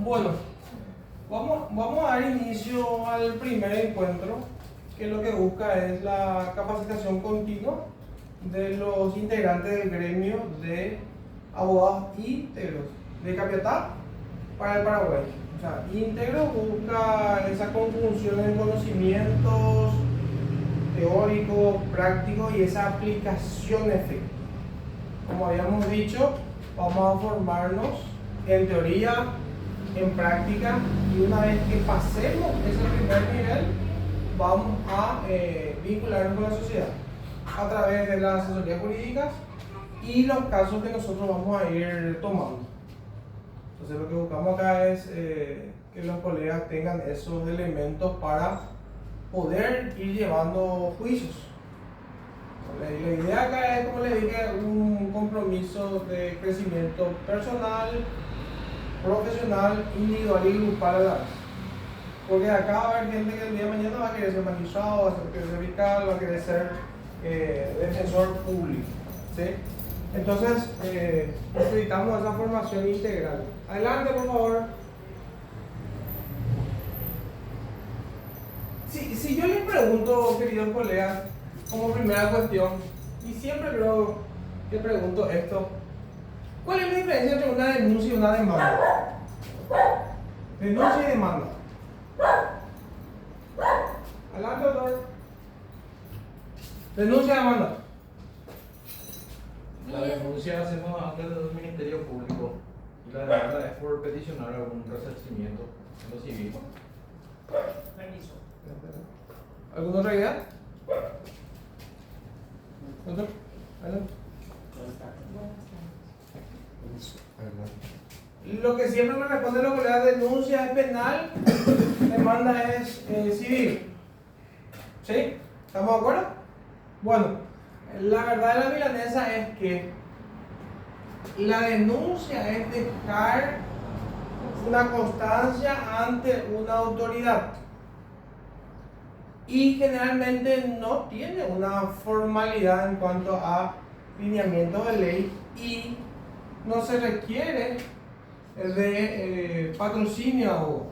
Bueno, vamos a dar inicio al primer encuentro, que lo que busca es la capacitación continua de los integrantes del gremio de abogados íntegros de Capiatá para el Paraguay. O sea, íntegro busca esa conjunción de conocimientos teóricos, prácticos y esa aplicación efectiva. Como habíamos dicho, vamos a formarnos en teoría, en práctica, y una vez que pasemos ese primer nivel, vamos a vincularnos con la sociedad a través de las asesorías jurídicas y los casos que nosotros vamos a ir tomando. Entonces lo que buscamos acá es que los colegas tengan esos elementos para poder ir llevando juicios. La idea acá es, como les dije, un compromiso de crecimiento personal, profesional, individual y grupal a la vez. Porque acá va a haber gente que el día de mañana va a querer ser magistrado, va a querer ser fiscal, va a querer ser defensor público, ¿sí? Entonces, necesitamos esa formación integral. Adelante, por favor. Si yo les pregunto, queridos colegas, como primera cuestión, y siempre creo que pregunto esto, ¿cuál es la diferencia entre una denuncia y una demanda? Denuncia y demanda. Adelante, doctor. Denuncia y demanda. La denuncia hacemos ante el Ministerio Público y la demanda es por peticionar algún resarcimiento en lo civil. Permiso. ¿Alguna otra idea? Doctor, adelante. Lo que siempre me responde los colegas, denuncia es penal, demanda es civil. ¿Sí? ¿Estamos de acuerdo? Bueno, la verdad de la milanesa es que la denuncia es dejar una constancia ante una autoridad y generalmente no tiene una formalidad en cuanto a lineamientos de ley y no se requiere de patrocinio a abogado.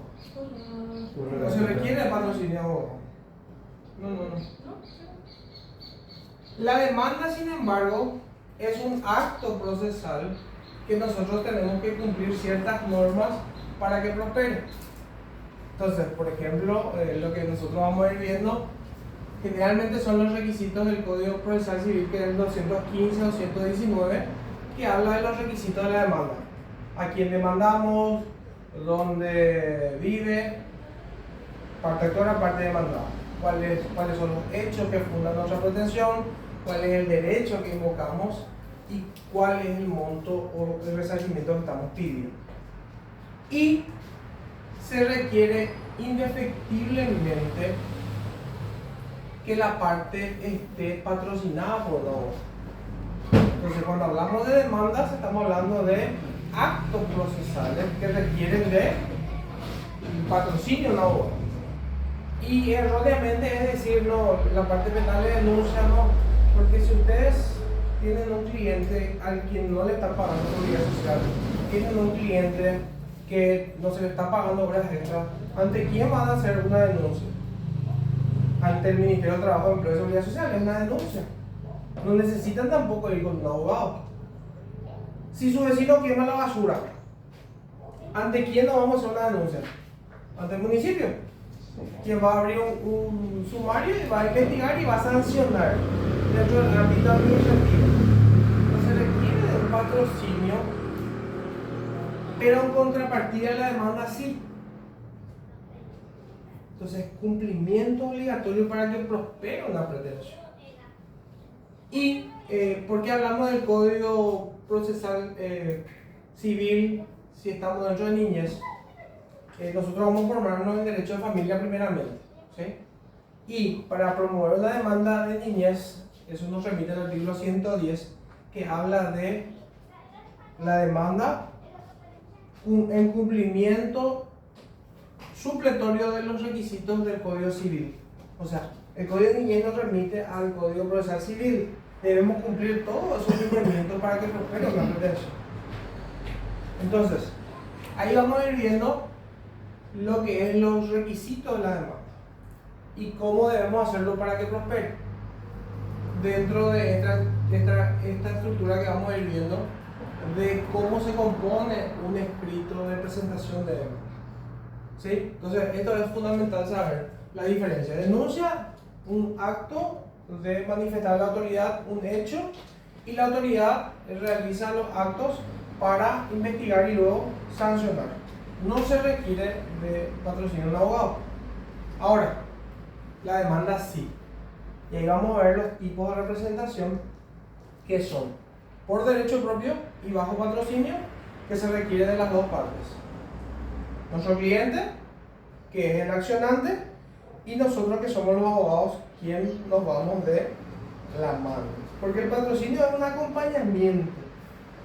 No se requiere de patrocinio a abogado. No. La demanda, sin embargo, es un acto procesal que nosotros tenemos que cumplir ciertas normas para que prospere. Entonces, por ejemplo, lo que nosotros vamos a ir viendo generalmente son los requisitos del Código Procesal Civil, que es el 215-219, que habla de los requisitos de la demanda. A quién demandamos, dónde vive, parte actora, parte demandada. ¿Cuáles son los hechos que fundan nuestra pretensión? ¿Cuál es el derecho que invocamos? Y cuál es el monto o el resarcimiento que estamos pidiendo. Y se requiere indefectiblemente que la parte esté patrocinada por la abogado. Entonces, cuando hablamos de demandas, estamos hablando de actos procesales que requieren de patrocinio de un abogado. Y erróneamente es decir, no, la parte penal de denuncia no, porque si ustedes tienen un cliente al quien no le están pagando seguridad social, tienen un cliente que no se le está pagando horas extras, ¿ante quién van a hacer una denuncia? Ante el Ministerio de Trabajo, Empleo y Seguridad Social, es una denuncia. No necesitan tampoco ir con un abogado. Si su vecino quema la basura, ¿ante quién no vamos a hacer una denuncia? Ante el municipio, quien va a abrir un sumario y va a investigar y va a sancionar dentro del ámbito administrativo. No se requiere de un patrocinio, pero en contrapartida de la demanda sí. Entonces, cumplimiento obligatorio para que prospere una pretensión. Y porque hablamos del Código Procesal Civil, si estamos dentro de niñez, nosotros vamos a formarnos en derecho de familia primeramente, ¿sí? Y para promover una demanda de niñez, eso nos remite al artículo 110, que habla de la demanda en cumplimiento supletorio de los requisitos del Código Civil. O sea, el Código de Niñez nos remite al Código Procesal Civil. Debemos cumplir todos esos requerimientos para que prospere una pretensión. Entonces, Ahí vamos a ir viendo lo que es los requisitos de la demanda y cómo debemos hacerlo para que prospere. Dentro de esta estructura que vamos a ir viendo, de cómo se compone un escrito de presentación de demanda. ¿Sí? Entonces, esto es fundamental saber la diferencia. Denuncia, un acto de manifestar a la autoridad un hecho, y la autoridad realiza los actos para investigar y luego sancionar. No se requiere de patrocinio de un abogado. Ahora, la demanda sí. Y ahí vamos a ver los tipos de representación que son por derecho propio y bajo patrocinio, que se requiere de las dos partes. Nuestro cliente, que es el accionante, y nosotros, que somos los abogados, quien nos vamos de la mano. Porque el patrocinio es un acompañamiento.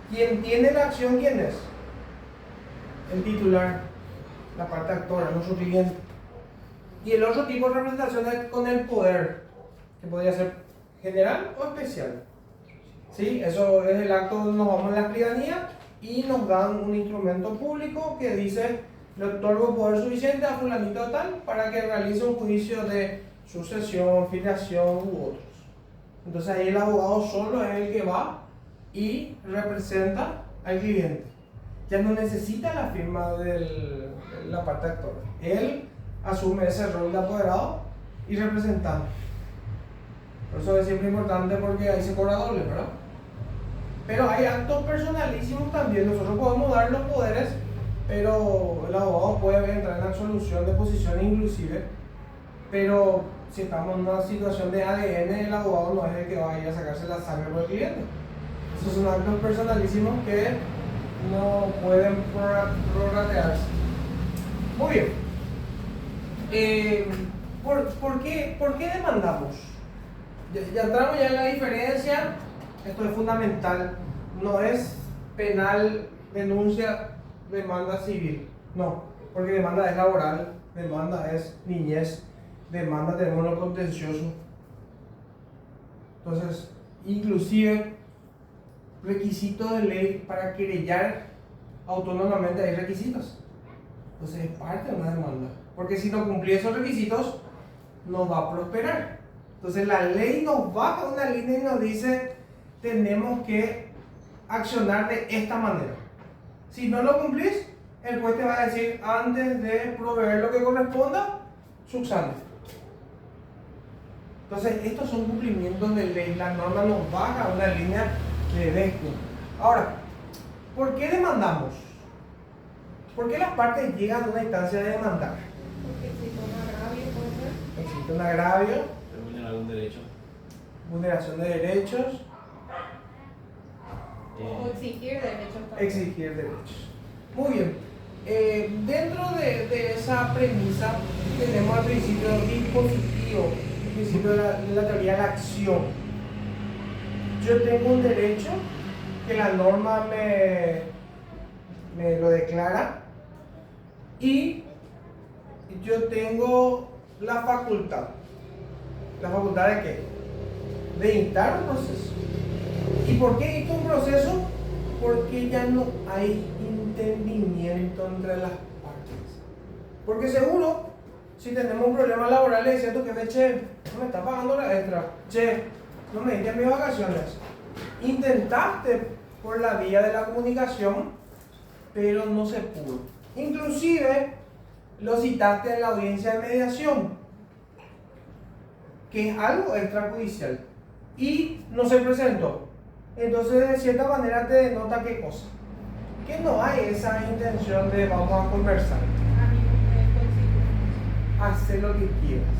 Quien tiene la acción, ¿quién es? El titular, la parte actora, nuestro cliente. Y el otro tipo de representación es con el poder, que podría ser general o especial. ¿Sí? Eso es el acto donde nos vamos a la escribanía y nos dan un instrumento público que dice: le otorgo poder suficiente a fulanito tal para que realice un juicio de sucesión, filiación u otros. Entonces ahí el abogado solo es el que va y representa al cliente. Ya no necesita la firma de la parte actora. Él asume ese rol de apoderado y representante. Por eso es siempre importante, porque ahí se cobra doble, ¿verdad? Pero hay actos personalísimos también. Nosotros podemos dar los poderes, pero el abogado puede entrar en absolución de posición inclusive. Pero si estamos en una situación de ADN, el abogado no es el que va a ir a sacarse la sangre por el cliente. Esos son actos personalísimos que no pueden prorratearse. Muy bien. ¿Por qué demandamos? Ya entramos ya en la diferencia. Esto es fundamental. No es penal, denuncia, demanda civil. No, porque demanda es laboral, demanda es niñez, demanda tenemos lo contencioso. Entonces, inclusive, requisitos de ley para querellar autónomamente hay requisitos. Entonces es parte de una demanda. Porque si no cumplís esos requisitos, no va a prosperar. Entonces la ley nos baja una línea y nos dice: tenemos que accionar de esta manera. Si no lo cumplís, el juez te va a decir: antes de proveer lo que corresponda, subsane. Entonces, estos son cumplimientos de ley. La norma nos baja una línea de descuento. Ahora, ¿por qué demandamos? ¿Por qué las partes llegan a una instancia de demandar? Porque existe un agravio, puede ser. Existe un agravio, ¿Terminan algún derecho? vulneración de derechos, O exigir derechos también. exigir derechos. Muy bien. Dentro de esa premisa tenemos el principio dispositivo, el principio de la teoría de la acción. Yo tengo un derecho que la norma me lo declara, y yo tengo la facultad. ¿La facultad de qué? De dictar un proceso. ¿Y por qué dicto un proceso? Porque ya no hay entendimiento entre las partes. Porque seguro, si tenemos un problema laboral, le decía a tu jefe: che, no me está pagando la extra, che, no me diste mis vacaciones. Intentaste por la vía de la comunicación, pero no se pudo. Inclusive lo citaste en la audiencia de mediación, que es algo extrajudicial, y no se presentó. Entonces, de cierta manera, te denota ¿qué cosa? Que no hay esa intención de vamos a conversar. A mí me coincide. Hacer lo que quieras.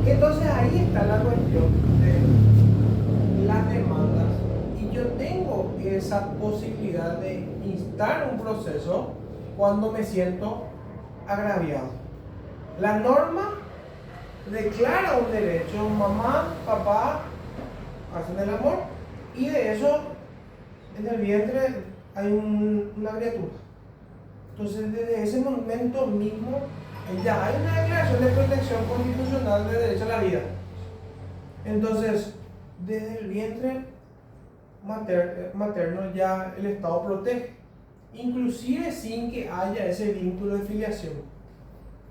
Entonces ahí está la cuestión de las demandas, y yo tengo esa posibilidad de instar un proceso cuando me siento agraviado. La norma declara un derecho: mamá, papá hacen el amor, y de eso en el vientre hay una criatura. Entonces, desde ese momento mismo ya hay una declaración de protección constitucional de derecho a la vida. Entonces, desde el vientre materno ya el Estado protege. inclusive sin que haya ese vínculo de filiación.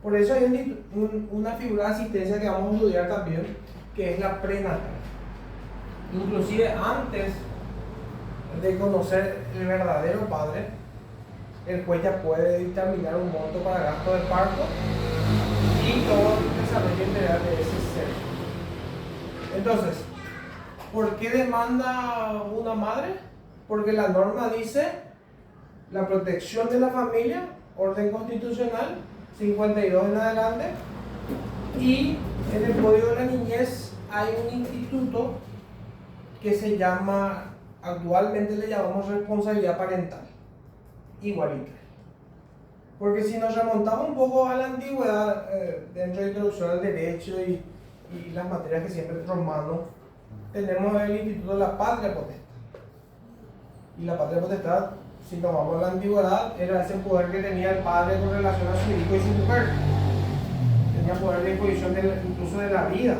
Por eso hay una figura de asistencia que vamos a estudiar también, que es la prenatal. Inclusive antes de conocer el verdadero padre, el juez ya puede dictaminar un monto para gasto de parto y todo el desarrollo integral de ese ser. Entonces, ¿por qué demanda una madre? Porque la norma dice la protección de la familia, orden constitucional, 52 en adelante, y en el Código de la Niñez hay un instituto que se llama, actualmente le llamamos responsabilidad parental, igualita. Porque si nos remontamos un poco a la antigüedad, dentro de introducción al derecho y las materias que siempre romano, tenemos el instituto de la patria potestad. Y la patria potestad, si tomamos la antigüedad, era ese poder que tenía el padre con relación a su hijo y su mujer. Tenía poder de disposición incluso de la vida.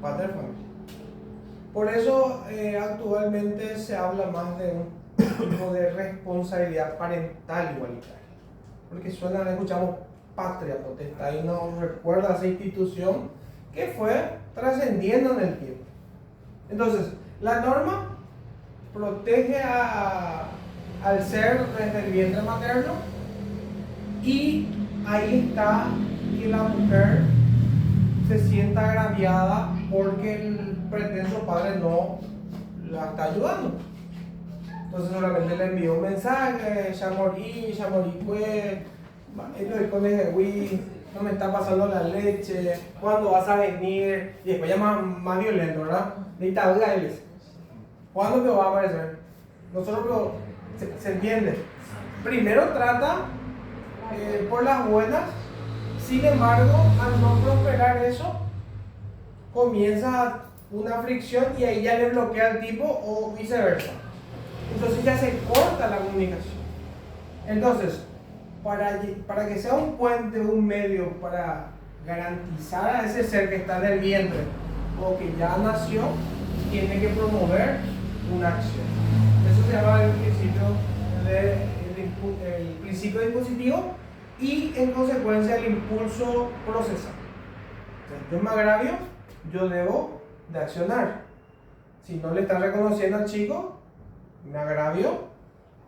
Padre de familia. Por eso actualmente se habla más de un tipo de responsabilidad parental igualitaria. Porque suena, escuchamos patria potestad y nos recuerda a esa institución que fue trascendiendo en el tiempo. Entonces, la norma protege al ser desde el vientre materno, y ahí está que la mujer se sienta agraviada porque el pretenso padre no la está ayudando. Entonces solamente le envió un mensaje: ya morí pues, estoy con el Wii, no me está pasando la leche, ¿cuándo vas a venir? Y después ya más violento, ¿verdad? Dictadura él dice: ¿cuándo te va a aparecer? Nosotros se entiende. Primero trata por las buenas, sin embargo, al no prosperar eso, comienza una fricción y ahí ya le bloquea al tipo o viceversa. Entonces ya se corta la comunicación. Entonces, para que sea un puente, un medio para garantizar a ese ser que está en el vientre o que ya nació, tiene que promover una acción. Eso se llama el principio dispositivo y en consecuencia el impulso procesal. Entonces, yo me agravio, yo debo de accionar. Si no le está reconociendo al chico, me agravio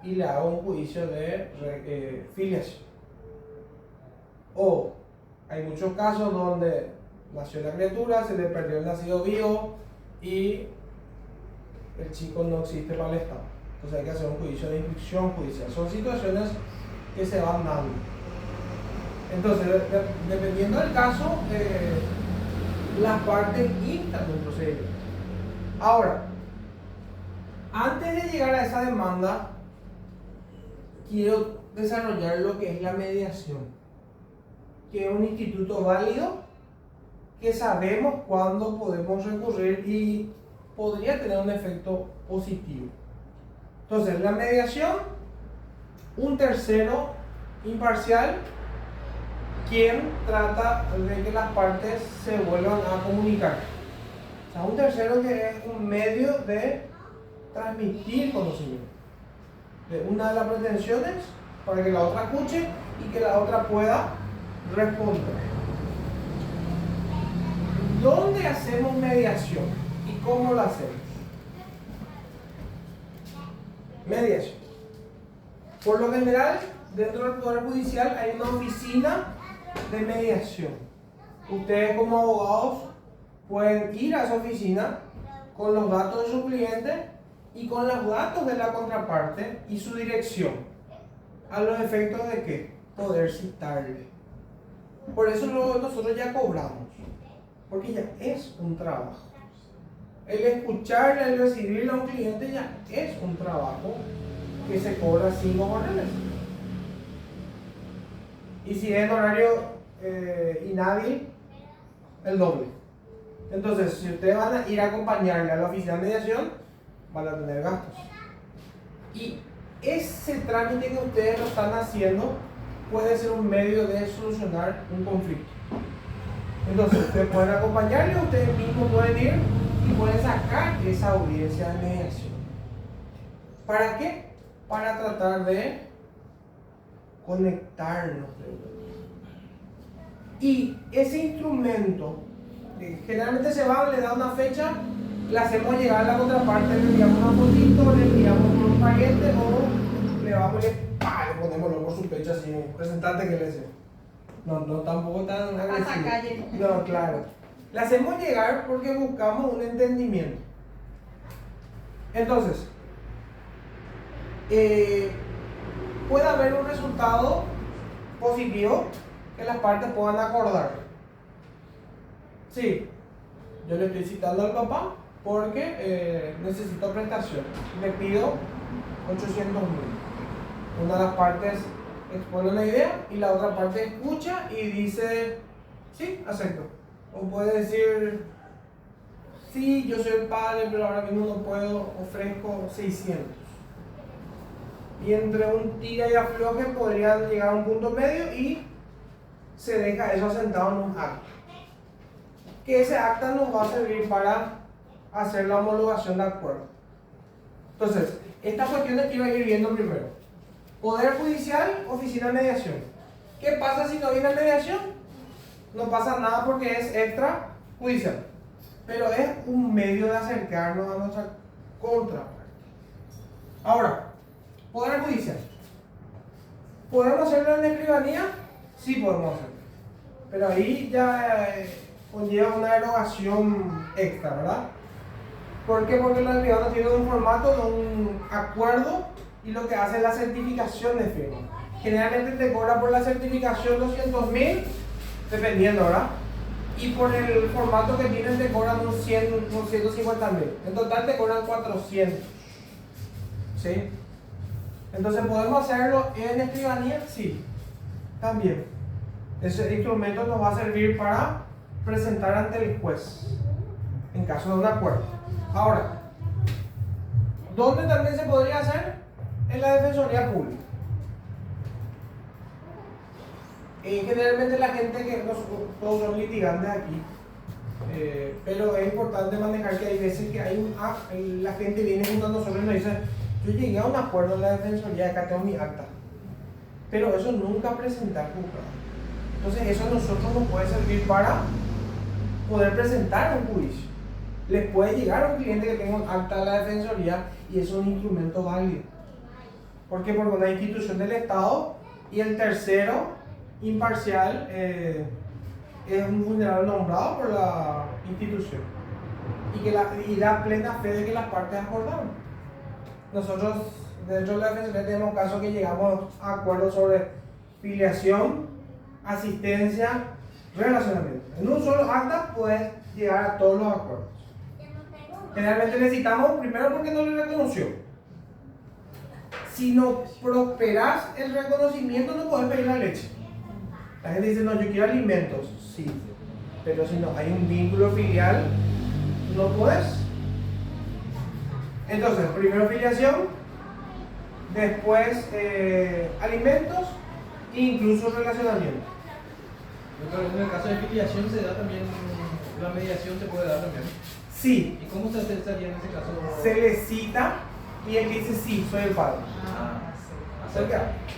y le hago un juicio de filiación. O hay muchos casos donde nació la criatura, se le perdió el nacido vivo y el chico no existe para el Estado. Entonces hay que hacer un juicio de inscripción judicial. Son situaciones que se van dando. Entonces, dependiendo del caso, las partes instan un procedimiento. Ahora, antes de llegar a esa demanda, quiero desarrollar lo que es la mediación, que es un instituto válido, que sabemos cuándo podemos recurrir y podría tener un efecto positivo. Entonces, la mediación, un tercero imparcial, quien trata de que las partes se vuelvan a comunicar. O sea, un tercero que es un medio de transmitir conocimiento de una de las pretensiones para que la otra escuche y que la otra pueda responder. ¿Dónde hacemos mediación y cómo la hacemos? Mediación. Por lo general, dentro del Poder Judicial hay una oficina de mediación. Ustedes como abogados pueden ir a esa oficina con los datos de su cliente y con los datos de la contraparte y su dirección, a los efectos de que poder citarle. Por eso nosotros ya cobramos, porque ya es un trabajo. El escucharle, el recibirle a un cliente ya es un trabajo que se cobra sin honorarios. Y si es en horario inhábil, el doble. Entonces, si ustedes van a ir a acompañarle a la oficina de mediación, van a tener gastos. Y ese trámite que ustedes lo están haciendo puede ser un medio de solucionar un conflicto. Entonces, ustedes pueden acompañarle, ustedes mismos pueden ir y pueden sacar esa audiencia de mediación. ¿Para qué? para tratar de conectarnos. Y ese instrumento, generalmente se va, le da una fecha, le hacemos llegar a la contraparte, le enviamos una fotito, le enviamos por un pariente o le vamos y le ponemos por su pecho así, presentante que le dice. No, tampoco tan agresivo. Calle. No, claro. Le hacemos llegar porque buscamos un entendimiento. Entonces, puede haber un resultado positivo que las partes puedan acordar. Sí, yo le estoy citando al papá porque necesito prestación. Le pido 800.000. Una de las partes expone la idea y la otra parte escucha y dice, sí, acepto. O puede decir, sí, yo soy el padre, pero ahora mismo no puedo, ofrezco 600. Y entre un tira y afloje podrían llegar a un punto medio y se deja eso asentado en un acta. Que ese acta nos va a servir para hacer la homologación de acuerdo. Entonces, estas cuestiones quiero ir viendo primero. Poder judicial, oficina de mediación. ¿Qué pasa si no viene mediación? No pasa nada porque es extrajudicial. Pero es un medio de acercarnos a nuestra contraparte. Ahora, poder judicial. ¿Podemos hacerlo en escribanía? Sí podemos hacerlo. Pero ahí ya conlleva una derogación extra, ¿verdad? ¿Por qué? Porque los escribanos tienen un formato de un acuerdo y lo que hace es la certificación de firma. Generalmente te cobra por la certificación 200.000, dependiendo, ¿verdad? Y por el formato que tienen te cobran un 100, un 150.000. En total te cobran 400. ¿Sí? Entonces, ¿podemos hacerlo en escribanía? Sí, también. Ese instrumento nos va a servir para presentar ante el juez en caso de un acuerdo. Ahora, ¿dónde también se podría hacer? En la Defensoría Pública. Generalmente la gente que todos son litigantes aquí, pero es importante manejar que hay veces que la gente viene junto a nosotros y nos dice, yo llegué a un acuerdo en la Defensoría, acá tengo mi acta, pero eso nunca presentar juzgado. Entonces eso a nosotros nos puede servir para poder presentar un juicio. Les puede llegar a un cliente que tenga un acta de la Defensoría y eso es un instrumento válido. ¿Por qué? Porque una institución del Estado y el tercero, imparcial, es un vulnerable nombrado por la institución y da plena fe de que las partes acordaron. Nosotros dentro de la Defensoría tenemos casos que llegamos a acuerdos sobre filiación, asistencia, relacionamiento. En un solo acta puedes llegar a todos los acuerdos. Generalmente necesitamos, primero porque no le reconoció. Si no prosperas el reconocimiento, no puedes pedir la leche. La gente dice, no, yo quiero alimentos. Sí, pero si no hay un vínculo filial, no puedes. Entonces, primero filiación, después alimentos e incluso relacionamiento. Pero en el caso de filiación se da también, la mediación se puede dar también. Sí. ¿Y cómo se aceptaría en ese caso? Se le cita y él dice, sí, soy el padre.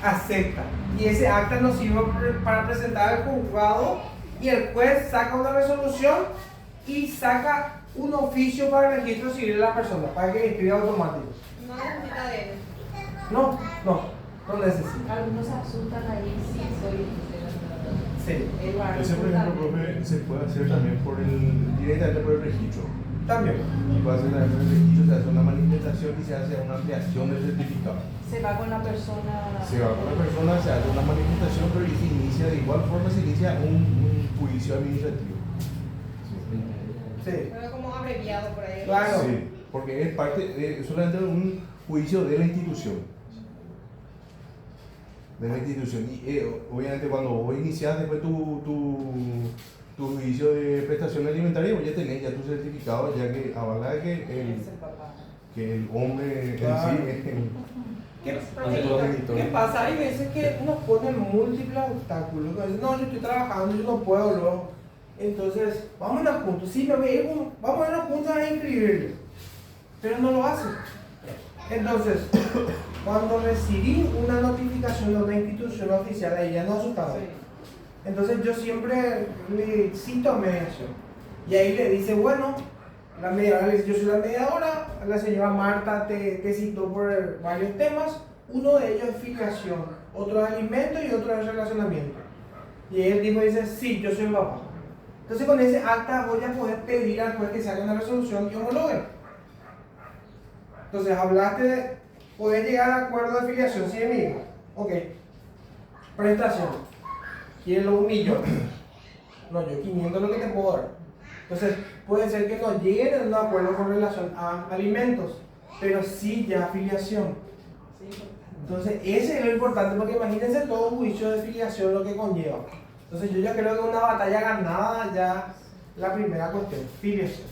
Acepta. Y ese acta nos sirve para presentar al juzgado y el juez saca una resolución y saca un oficio para el registro civil de la persona, para que escriba automático. No necesita de él. No necesita. Algunos se asustan ahí, sí, soy Sí. Ese, por ejemplo, profe, se puede hacer también directamente por el registro. También. Y puede hacer también por el registro, se hace una manifestación y se hace una ampliación del certificado. Se va con la persona. Se va con la persona, se hace una manifestación, pero y se inicia, de igual forma se inicia un juicio administrativo. Sí. Pero como abreviado por ahí. Claro. Sí, porque es solamente un juicio de la institución. Y obviamente cuando vos iniciás después tu juicio de prestación alimentaria, vos ya tenés ya tu certificado, ya que avala que el hombre Claro. en sí es el ¿Qué pasa? Hay veces que nos ponen múltiples obstáculos. No, yo estoy trabajando, yo no puedo luego. Entonces, vámonos juntos. Sí, vamos a irnos juntos a inscribirle. Pero no lo hacen. Entonces, cuando recibí una notificación de una institución oficial, ahí ya no asustaba. Entonces yo siempre le cito a mediación. Y ahí le dice, bueno, la mediadora le dice, yo soy la mediadora, la señora Marta te citó por varios temas. Uno de ellos es filiación, otro es alimento y otro es relacionamiento. Y ahí el tipo dice, sí, yo soy el papá. Entonces con ese acta voy a poder pedir al juez que se haga una resolución y homologue. Entonces hablaste de poder llegar a acuerdo de filiación, ¿sí, amigo? Ok. Prestación. Quiero 1 millón. No, yo 500 es lo que te puedo dar. Entonces puede ser que no lleguen a un acuerdo con relación a alimentos, pero sí ya filiación. Entonces ese es lo importante, porque imagínense todo juicio de filiación lo que conlleva. Entonces yo ya creo que una batalla ganada ya la primera cuestión, filiación.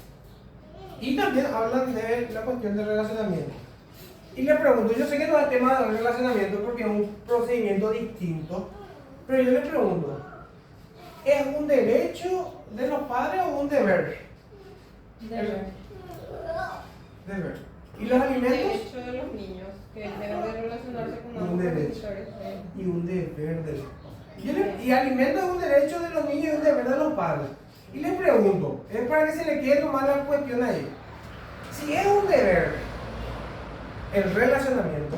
Y también hablan de la cuestión del relacionamiento. Y le pregunto, yo sé que no es el tema del relacionamiento porque es un procedimiento distinto, pero yo le pregunto, ¿es un derecho de los padres o un deber? Deber. Deber. ¿Y los alimentos? Derecho de los niños, que deben de relacionarse con Un ambos derecho. profesores. Y un deber de los padres. Y alimentos es un derecho de los niños y un deber de los padres. Y le pregunto, es para que se le quede tomar la cuestión ahí. Si es un deber el relacionamiento,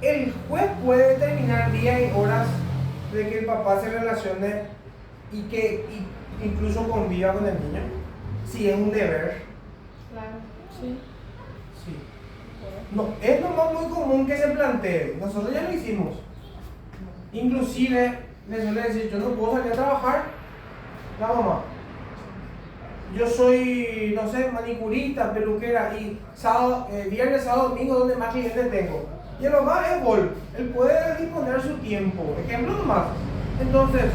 el juez puede determinar días y horas de que el papá se relacione y que incluso conviva con el niño. Si es un deber. Claro. Sí. Sí. No, es lo más muy común que se plantee. Nosotros ya lo hicimos. Inclusive le suele decir, yo no puedo salir a trabajar. La mamá. Yo soy, no sé, manicurista, peluquera y sábado, viernes, sábado, domingo, donde más clientes tengo. Y el papá es gol. Él puede disponer su tiempo. Ejemplo nomás. Entonces,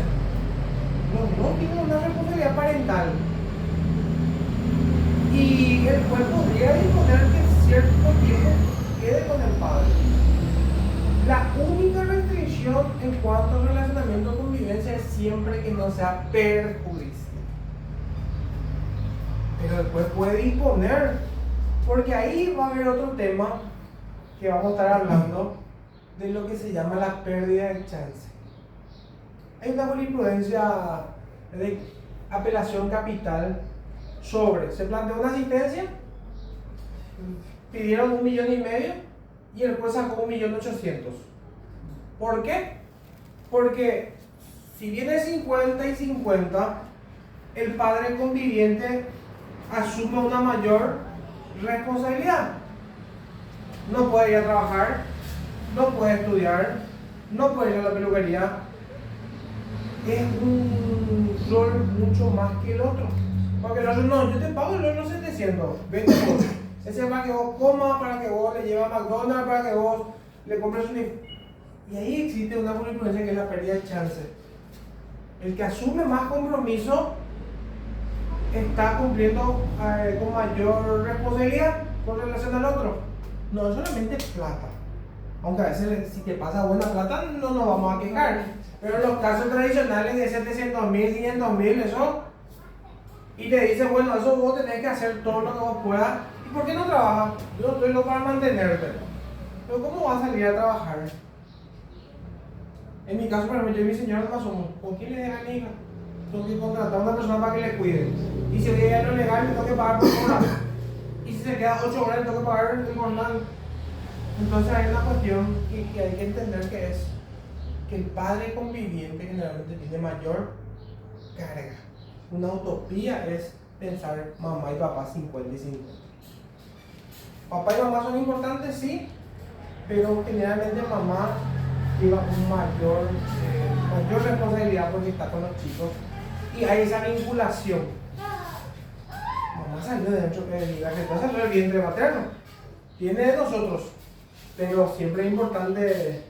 no tiene una responsabilidad parental. Y el juez podría disponer que cierto tiempo quede con el padre. La única restricción en cuanto al relacionamiento o convivencia es siempre que no sea perjudicial. Pero el juez puede disponer, porque ahí va a haber otro tema que vamos a estar hablando de lo que se llama la pérdida de chance. Hay una jurisprudencia de apelación capital sobre, se planteó una asistencia, pidieron 1,5 millones y el juez sacó 1,800,000. ¿Por qué? Porque si viene 50 y 50, el padre conviviente asume una mayor responsabilidad. No puede ir a trabajar, no puede estudiar, no puede ir a la peluquería. Es un rol mucho más que el otro. Porque el otro no, yo te pago los 700, vete vos. Ese es para que vos comas, para que vos le lleves a McDonald's, para que vos le compres un... Y ahí existe una jurisprudencia que es la pérdida de chance. El que asume más compromiso está cumpliendo con mayor responsabilidad con relación al otro. No es solamente plata. Aunque a veces si te pasa buena plata no nos vamos a quejar. Pero en los casos tradicionales de 700,000, 500,000, eso, y te dice, bueno, eso vos tenés que hacer todo lo que vos puedas. ¿Y por qué no trabajas? Yo estoy loco para mantenerte. Pero ¿cómo vas a salir a trabajar? En mi caso, por ejemplo, yo y mi señora no somos. ¿Con quién le deja a mi hija? Tengo que contratar a una persona para que le cuide. Y si hoy es lo legal, le tengo que pagar por hora. Y si se queda 8 horas, le tengo que pagar el jornal. Entonces hay una cuestión que hay que entender, que es que el padre conviviente generalmente tiene mayor carga. Una utopía es pensar mamá y papá 50 y 50. Papá y mamá son importantes, sí, pero generalmente mamá lleva un mayor responsabilidad porque está con los chicos y hay esa vinculación. Mamá salió de dentro de la que salió del vientre materno, viene de nosotros, pero siempre es importante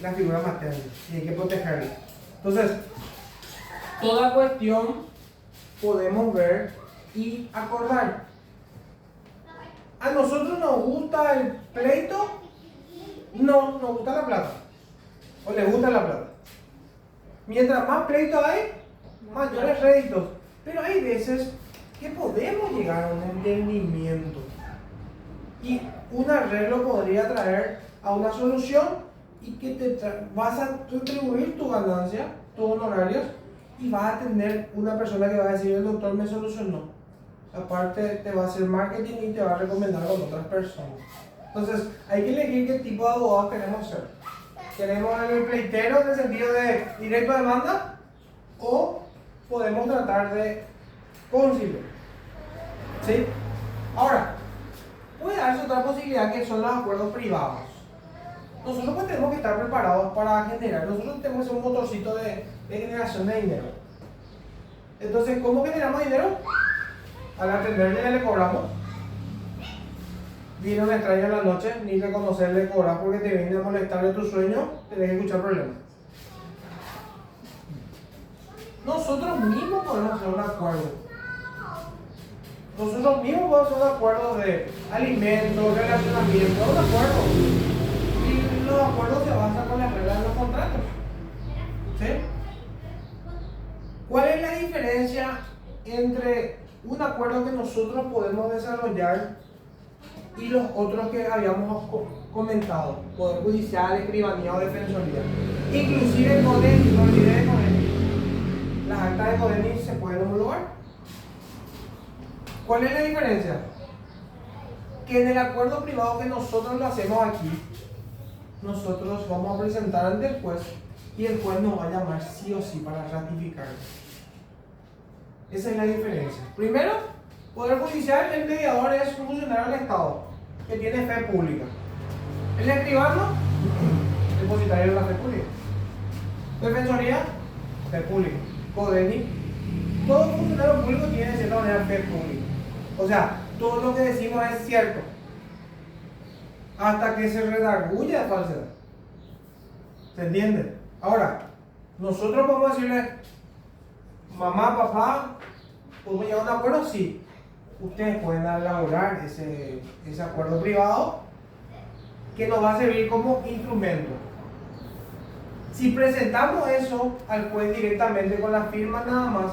la figura materna y hay que protegerla. Entonces, toda cuestión podemos ver y acordar. A nosotros nos gusta el pleito, no nos gusta la plata, o le gusta la plata. Mientras más pleito hay, mayores réditos. Pero hay veces que podemos llegar a un entendimiento. Y un arreglo podría traer a una solución y que vas a retribuir tu ganancia, tus honorarios, y vas a tener una persona que va a decir: el doctor me solucionó. Aparte te va a hacer marketing y te va a recomendar con otras personas. Entonces hay que elegir qué tipo de abogados queremos ser. ¿Queremos el pleitero en el sentido de directo a demanda? ¿O podemos tratar de conciliar? ¿Sí? Ahora, puede darse otra posibilidad, que son los acuerdos privados. Nosotros pues tenemos que estar preparados para generar. Nosotros tenemos que ser un motorcito de generación de dinero. Entonces, ¿cómo generamos dinero? Al atenderle le cobramos. Viene un extraño en la noche, ni reconocerle cobrar porque te viene a molestar en tu sueño, tenés que escuchar problemas. Nosotros mismos podemos hacer un acuerdo. Nosotros mismos podemos hacer un acuerdo de alimentos, relacionamiento, un acuerdo. Y los acuerdos se basan con las reglas de los contratos. ¿Sí? ¿Cuál es la diferencia entre un acuerdo que nosotros podemos desarrollar y los otros que habíamos comentado? Poder judicial, escribanía o defensoría. Inclusive CODENI, no olvides de CODENI. Las actas de CODENI se pueden homologar. ¿Cuál es la diferencia? Que en el acuerdo privado que nosotros lo hacemos aquí, nosotros vamos a presentar ante el juez y el juez nos va a llamar sí o sí para ratificarlo. Esa es la diferencia. Primero, Poder Judicial, el mediador es un funcionario del Estado que tiene fe pública. El escribano, depositario de la fe pública. Defensoría, fe pública. CODENI, todo funcionario público tiene de cierta manera fe pública. O sea, todo lo que decimos es cierto, hasta que se redarguye de falsedad. ¿Se entiende? Ahora, nosotros podemos decirle: mamá, papá, ¿podemos llegar a un acuerdo? Sí. Ustedes pueden elaborar ese acuerdo privado que nos va a servir como instrumento. Si presentamos eso al juez directamente con la firma nada más,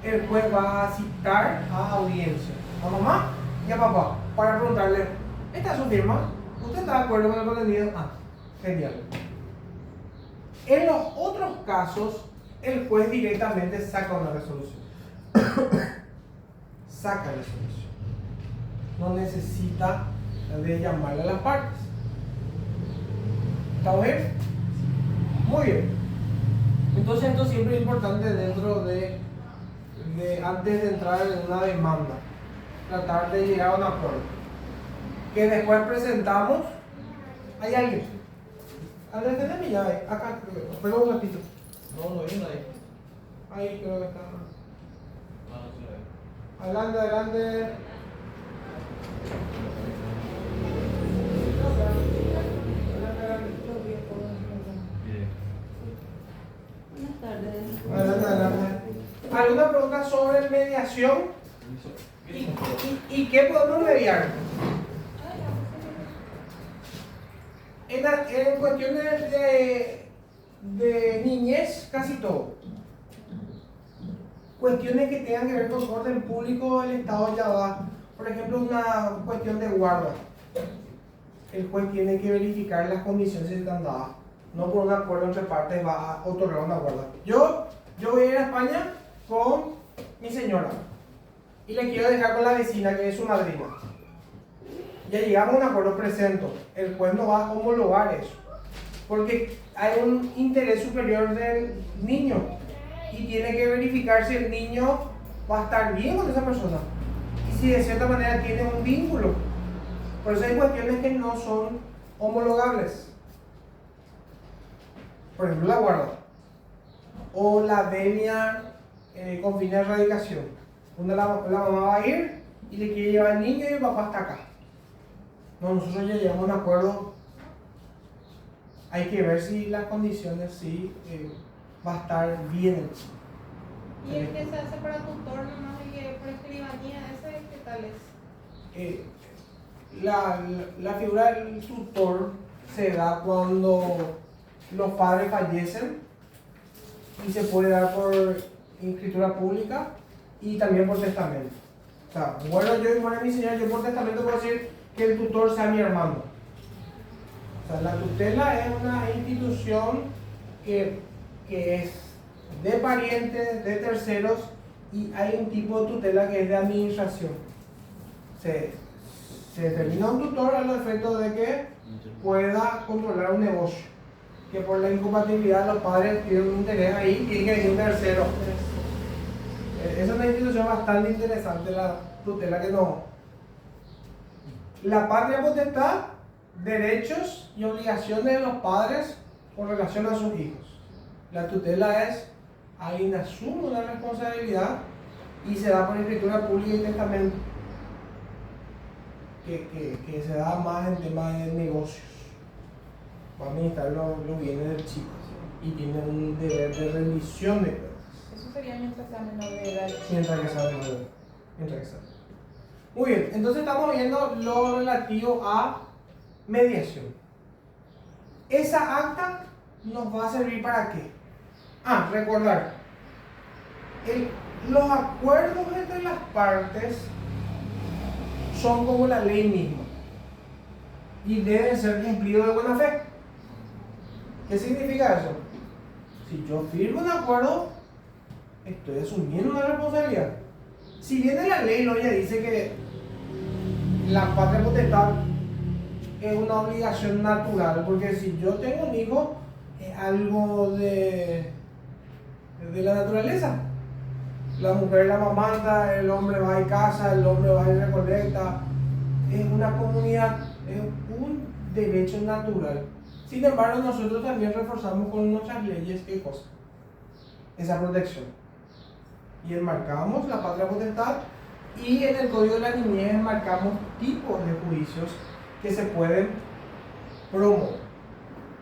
el juez va a citar a audiencia a mamá y a papá para preguntarle: ¿esta es su firma? ¿Usted está de acuerdo con el contenido? Ah, genial. En los otros casos, el juez directamente saca una resolución. Saca resolución. No necesita de llamarle a las partes. ¿Está bien? Muy bien. Entonces esto siempre es importante dentro de antes de entrar en una demanda, tratar de llegar a un acuerdo. Que después presentamos. ¿Hay alguien? Andrés, tenés mi llave. Acá, perdón un ratito. No hay nadie. Ahí creo que está. No se la ve. Adelante, adelante. Buenas tardes. Adelante, adelante. ¿Alguna pregunta sobre mediación? ¿Y qué podemos mediar? En cuestiones de niñez, casi todo. Cuestiones que tengan que ver con orden público, el Estado ya va. Por ejemplo, una cuestión de guarda. El juez tiene que verificar las condiciones que están dadas. No por un acuerdo entre partes va a otorgar una guarda. Yo voy a ir a España con mi señora y le quiero dejar con la vecina que es su madrina. Ya llegamos a un acuerdo, presento. El juez no va a homologar eso porque hay un interés superior del niño y tiene que verificar si el niño va a estar bien con esa persona y si de cierta manera tiene un vínculo. Por eso hay cuestiones que no son homologables. Por ejemplo, la guarda o la venia con fines de erradicación. La mamá va a ir y le quiere llevar al niño y el papá está acá. No, nosotros ya llegamos a un acuerdo. Hay que ver si las condiciones sí va a estar bien. ¿Y el que se hace para tutor nomás y que por escribanía, ese qué tal es? La figura del tutor se da cuando los padres fallecen y se puede dar por escritura pública y también por testamento. O sea, bueno, yo y muere mi señora, yo por testamento puedo decir que el tutor sea mi hermano. O sea, la tutela es una institución que es de parientes, de terceros, y hay un tipo de tutela que es de administración. Se determina un tutor a los efectos de que pueda controlar un negocio, que por la incompatibilidad los padres tienen un interés ahí y tiene que venir un tercero. Es una institución bastante interesante la tutela, que no. La patria potestad, derechos y obligaciones de los padres con relación a sus hijos. La tutela es, alguien asume una responsabilidad y se da por escritura pública y testamento, que se da más en temas de negocios. Va a administrar los bienes del chico y tiene un deber de rendición de cuentas. Eso sería mientras sea menor de edad. Mientras que sea menor de edad. Mientras que sea. Muy bien, entonces estamos viendo lo relativo a mediación. Esa acta nos va a servir para qué? Recordar. Los acuerdos entre las partes son como la ley misma y deben ser cumplidos de buena fe. ¿Qué significa eso? Si yo firmo un acuerdo, estoy asumiendo una responsabilidad. Si bien en la ley no ya dice que la patria potestad es una obligación natural, porque si yo tengo un hijo es algo de la naturaleza. La mujer la amamanta, el hombre va y casa, el hombre va y recolecta. Es una comunidad, es un derecho natural. Sin embargo, nosotros también reforzamos con nuestras leyes, ¿qué cosa? Esa protección. Y enmarcamos la patria potestad, y en el Código de la Niñez enmarcamos tipos de juicios que se pueden promover.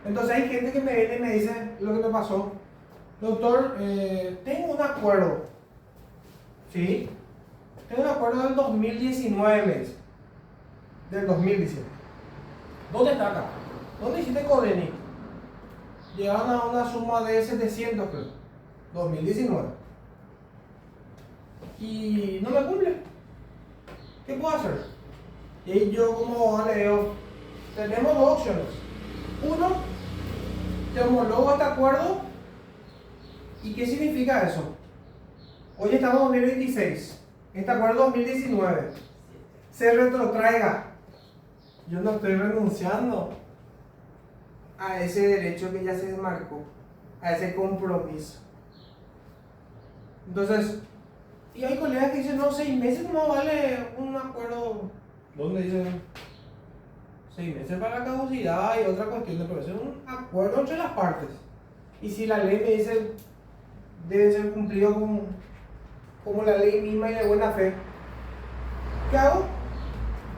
Entonces hay gente que me viene y me dice lo que me pasó. Doctor, tengo un acuerdo. ¿Sí? Tengo un acuerdo del 2019, me dice. Del 2019. ¿Dónde está acá? ¿Dónde hiciste Codeni? Llegaron a una suma de 700, creo. 2019. Y no me cumple. ¿Qué puedo hacer? Y yo como le digo, tenemos dos opciones. Uno, te homologo este acuerdo. ¿Y qué significa eso? Hoy estamos en 2026. Este acuerdo 2019 se retrotraiga. Yo no estoy renunciando a ese derecho que ya se desmarcó, a ese compromiso. Entonces, y hay colegas que dicen, no, 6 meses no vale un acuerdo. ¿Dónde dicen? 6 meses para la caducidad y otra cuestión, pero es un acuerdo entre las partes. Y si la ley me dice debe ser cumplido como la ley misma y de buena fe, ¿qué hago?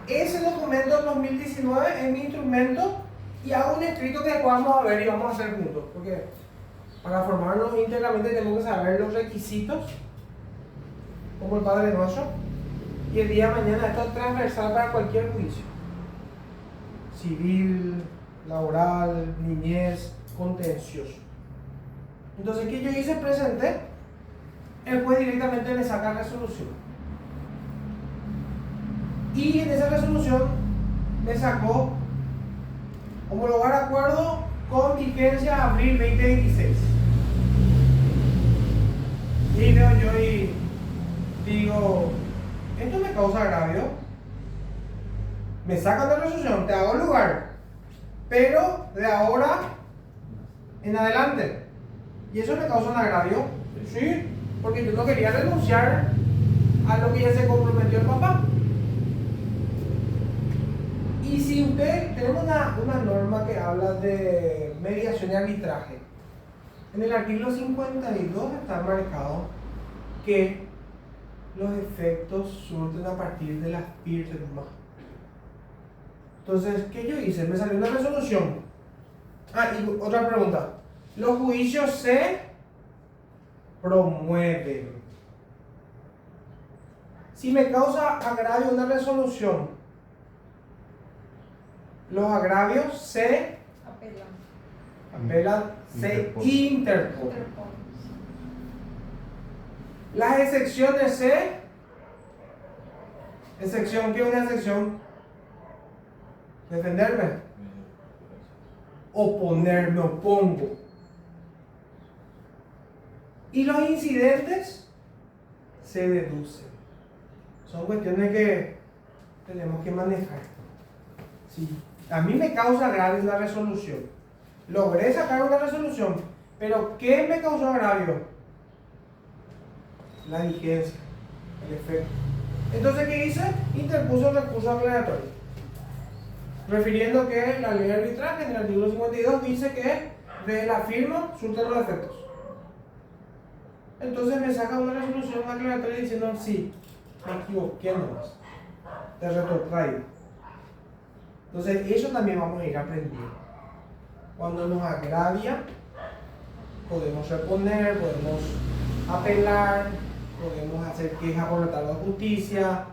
Ese documento del 2019 es mi instrumento y hago un escrito que después vamos a ver y vamos a hacer juntos, porque para formarnos íntegramente tenemos que saber los requisitos, como el Padre Nuestro, y el día de mañana esto es transversal para cualquier juicio, civil, laboral, niñez, contencioso. Entonces, ¿qué yo hice? Presenté, el juez directamente me saca resolución. Y en esa resolución me sacó homologar acuerdo con vigencia abril 2026. Y veo yo y digo, esto me causa agravio. Me sacan de resolución, te hago lugar, pero de ahora en adelante. ¿Y eso me causa un agravio? Sí, porque yo no quería renunciar a lo que ya se comprometió el papá. Y si usted, tenemos una norma que habla de mediación y arbitraje. En el artículo 52 está marcado que los efectos surten a partir de las firmas. Entonces, ¿qué yo hice? Me salió una resolución. Y otra pregunta. Los juicios se promueven. Si me causa agravio una resolución, los agravios se apelan, se interponen. Las excepciones se... ¿Excepción? ¿Qué es una excepción? defenderme, oponerme, opongo. Y los incidentes se deducen. Son cuestiones que tenemos que manejar. Si a mí me causa agravio la resolución, logré sacar una resolución, pero ¿qué me causó agravio? La vigencia, el efecto. Entonces, ¿qué hice? Interpuso el recurso aclaratorio, refiriendo que la ley de arbitraje en el artículo 52 dice que desde la firma surten los efectos. Entonces me saca una resolución aclaratoria diciendo sí, me equivoqué nomás, te retrotraigo. Entonces eso también vamos a ir aprendiendo. Cuando nos agravia, podemos reponer, podemos apelar, podemos hacer queja por retardo de justicia,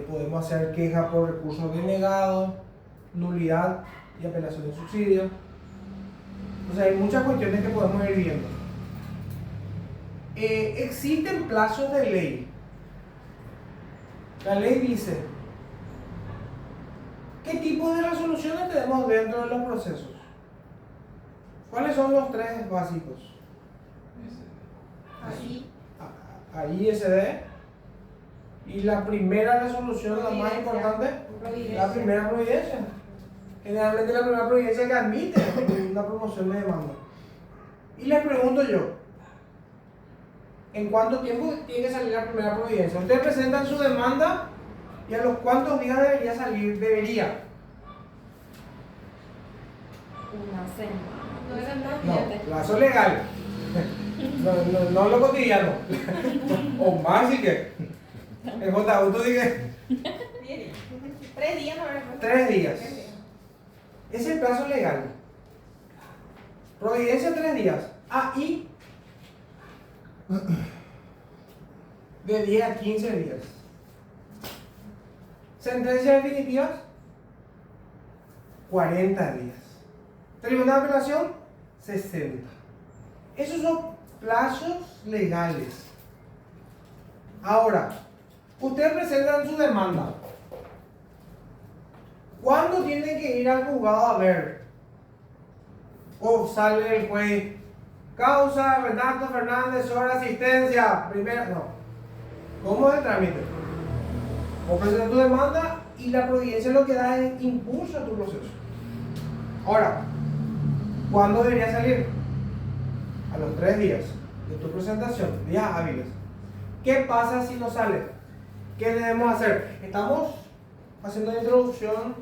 podemos hacer queja por recurso denegado, nulidad y apelación de subsidio. O sea, hay muchas cuestiones que podemos ir viendo. Existen plazos de ley. La ley dice qué tipo de resoluciones tenemos dentro de los procesos. ¿Cuáles son los tres básicos? AISD. Y la primera resolución, la más importante, la primera providencia. Generalmente la primera providencia que admite una promoción de demanda. Y les pregunto yo, ¿en cuánto tiempo tiene que salir la primera providencia? Ustedes presentan su demanda y a los cuántos días debería salir, debería. Una semana. No eran dos No, días. plazo legal. No lo cotidiano. O más si que. El JU tú dices 3 días, no era. 3 días. Es el plazo legal. Providencia 3 días. Y de 10 a 15 días. Sentencias definitivas 40 días. Tribunal de apelación 60. Esos son plazos legales. Ahora, ustedes presentan su demanda. ¿Cuándo tienen que ir al juzgado a ver? O sale el juez, causa Renato Fernández sobre asistencia, primera, no. ¿Cómo es el trámite? O presentas tu demanda y la providencia lo que da es impulso a tu proceso. Ahora, ¿cuándo debería salir? A los 3 días de tu presentación, días hábiles. ¿Qué pasa si no sale? ¿Qué debemos hacer? Estamos haciendo una introducción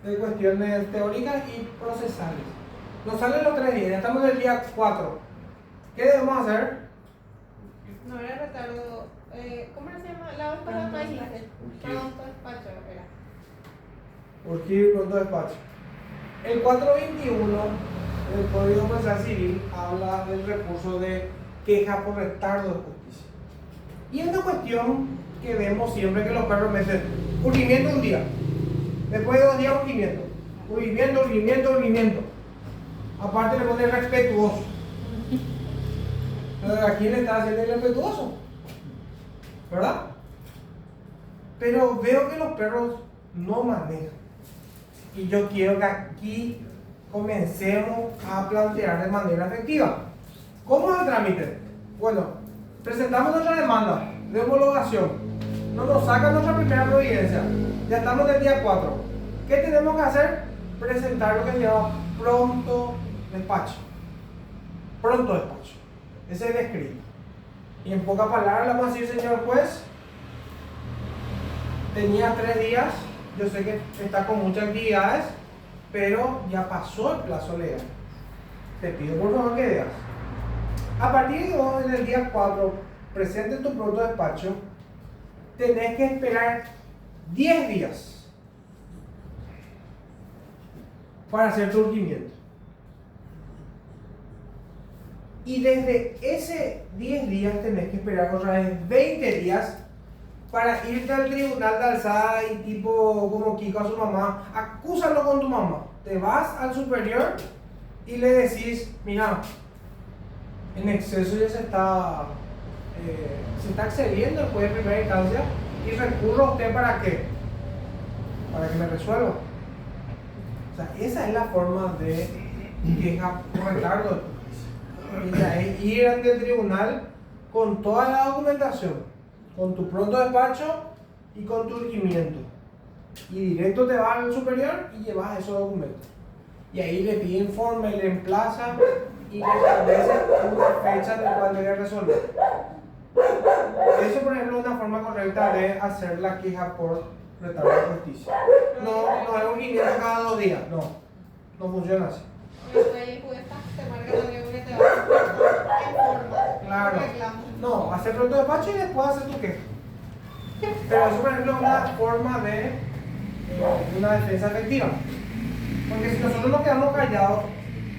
de cuestiones teóricas y procesales. Nos salen los 3 días, ya estamos en el día 4. ¿Qué debemos hacer? No era retardo. ¿Cómo se llama? La otra Pronto página. despacho. Pronto despacho era. Urgir pronto despacho. El 421 del Código Procesal Civil habla del recurso de queja por retardo de justicia. Y es una cuestión que vemos siempre que los perros meten urgimiento un día, después de 2 días urgimiento. Aparte le pone respetuoso. ¿A quién le está haciendo el respetuoso? ¿Verdad? Pero veo que los perros no manejan. Y yo quiero que aquí comencemos a plantear de manera efectiva. ¿Cómo es el trámite? Bueno, presentamos nuestra demanda de homologación. Nos sacan nuestra primera providencia. Ya estamos en el día 4. ¿Qué tenemos que hacer? Presentar lo que se llama pronto despacho. Pronto despacho. Ese es el escrito. Y en pocas palabras le vamos a decir, señor juez, tenía 3 días. Yo sé que está con muchas actividades, pero ya pasó el plazo legal. Te pido por favor que veas. A partir de hoy, en el día 4, presente tu pronto despacho, tenés que esperar 10 días para hacer tu urgimiento. Y desde ese 10 días tenés que esperar otra vez 20 días para irte al tribunal de alzada y tipo como Kiko a su mamá, acúsalo con tu mamá. Te vas al superior y le decís, mira, en exceso ya se está excediendo el juez de primera instancia y recurro a usted para qué, para que me resuelva. O sea, esa es la forma de queja por retardo de justicia. Y ya es ir ante el tribunal con toda la documentación, con tu pronto despacho y con tu urgimiento. Y directo te vas al superior y llevas esos documentos. Y ahí le pide informe, le emplaza y le establece una fecha en la cual debe resolver. Eso, por ejemplo, es una forma correcta de hacer la queja por retardo de justicia. No es un 500 cada 2 días, no funciona así. Te marca la que te va a en forma. Claro. Reclamo. No, hacer pronto despacho y después hacer tu queja. Pero eso, por ejemplo, es una forma de una defensa efectiva. Porque si nosotros nos quedamos callados,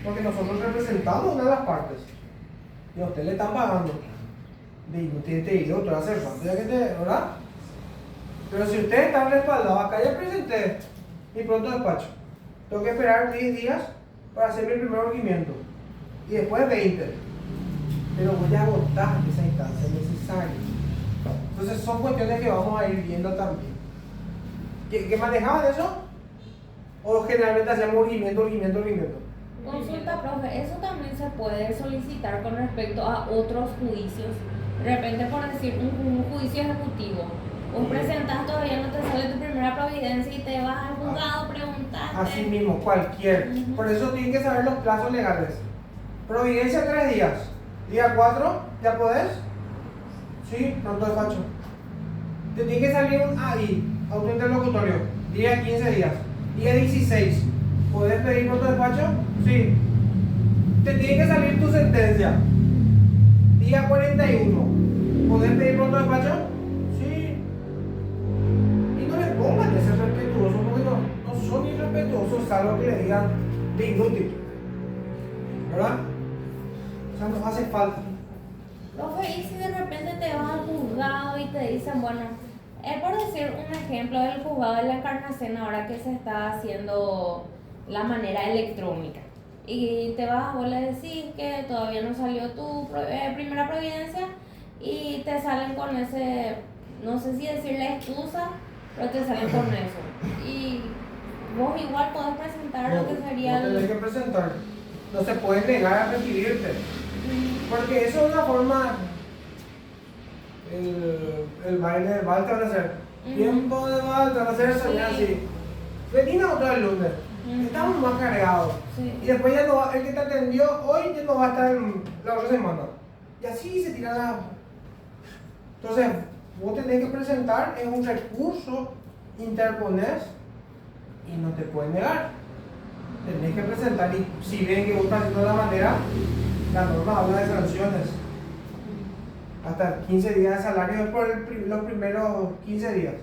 porque nosotros representamos una de las partes, y a usted le están pagando, y no tiene que ir otro a hacer rato, ya que ¿verdad? Pero si usted está respaldado, acá ya presenté mi pronto despacho, tengo que esperar 10 días para hacer mi primer regimiento, y después 20. Pero voy a agotar esa instancia necesaria. Entonces son cuestiones que vamos a ir viendo también. ¿Qué manejaban eso? ¿O generalmente hacemos urgimiento? Consulta, profe, eso también se puede solicitar con respecto a otros juicios. De repente, por decir, un juicio ejecutivo. Vos presentas, todavía no te sale tu primera providencia y te vas al juzgado, preguntaste. Así mismo, cualquier. Por eso tienen que saber los plazos legales. Providencia 3 días. Día 4, ¿ya podés? Sí, pronto despacho. Te tiene que salir un AI, autointerlocutorio. Día 15 días. Día 16. ¿Podés pedir pronto despacho? Sí. Te tiene que salir tu sentencia. Día 41. ¿Podés pedir pronto despacho? Sí. Y no le pongan de ser respetuosos porque no son irrespetuosos, salvo que le digan de inútil. ¿Verdad? O sea, nos hace falta. Profe, y si de repente te vas al juzgado y te dicen, bueno, por decir un ejemplo del juzgado de la Encarnación ahora que se está haciendo la manera electrónica, y te vas, vos le decís que todavía no salió tu primera providencia y te salen con ese, no sé si decirle excusa, pero te salen con eso. Y vos igual podés presentar lo que sería no tenés que presentar. No se puede negar a recibirte. Porque eso es una forma. El baile de bal te van a hacer. Tiempo de bal te van a hacer soñar así. Venimos otra el lunes. Estamos más cargados. Sí. Y después ya no va, el que te atendió hoy ya no va a estar en la otra semana. Y así se tira la. Entonces, vos tenés que presentar, es un recurso, interponés y no te pueden negar. Tenés que presentar, y si ven que vos estás haciendo de la manera, la norma habla de sanciones. Hasta 15 días de salario por los primeros 15 días.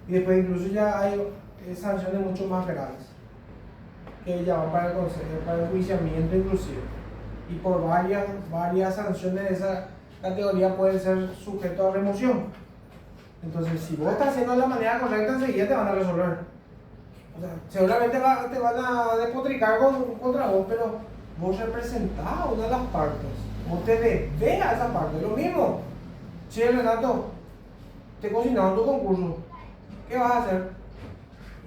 Y después incluso ya hay sanciones mucho más graves, que ya van para el consejo, para el enjuiciamiento inclusive. Y por varias sanciones de esa categoría pueden ser sujetos a remoción. Entonces, si vos estás haciendo de la manera correcta, enseguida te van a resolver. O sea, seguramente te van a despotricar contra vos, pero vos representás a una de las partes. Vos te debes a esa parte. Lo mismo. Che, Renato, te cocinaron tu concurso. ¿Qué vas a hacer?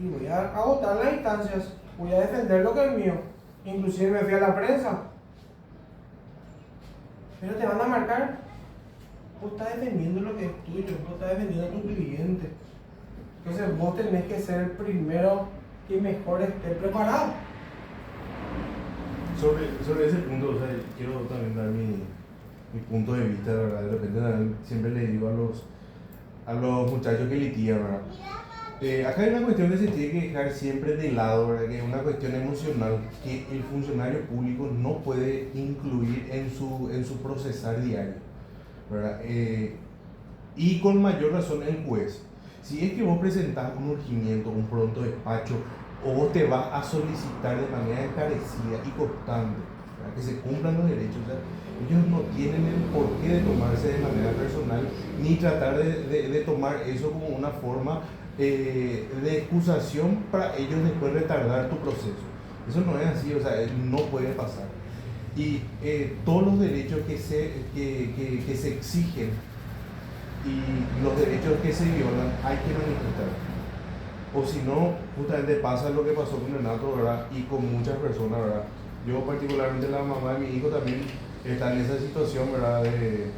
Y voy a agotar las instancias. Voy a defender lo que es mío. Inclusive me fui a la prensa. Pero te van a marcar. Vos estás defendiendo lo que es tuyo. Vos estás defendiendo a tu cliente. Entonces vos tenés que ser el primero que mejor esté preparado. Sobre ese punto, o sea, quiero también dar mi punto de vista, ¿verdad? De repente también siempre le digo a los muchachos que litigan, ¿verdad? Acá hay una cuestión que se tiene que dejar siempre de lado, ¿verdad? Que es una cuestión emocional que el funcionario público no puede incluir en su procesar diario, ¿verdad? Y con mayor razón el juez. Si es que vos presentás un urgimiento, un pronto despacho, o vos te vas a solicitar de manera encarecida y constante, ¿verdad? Que se cumplan los derechos, o sea, ellos no tienen el porqué de tomarse de manera personal, ni tratar de tomar eso como una forma de excusación para ellos después retardar tu proceso. Eso no es así, o sea, no puede pasar. Y todos los derechos que se exigen y los derechos que se violan hay que manifestar. O si no, justamente pasa lo que pasó con Renato, ¿verdad? Y con muchas personas, ¿verdad? Yo particularmente la mamá de mi hijo también está en esa situación, ¿verdad? De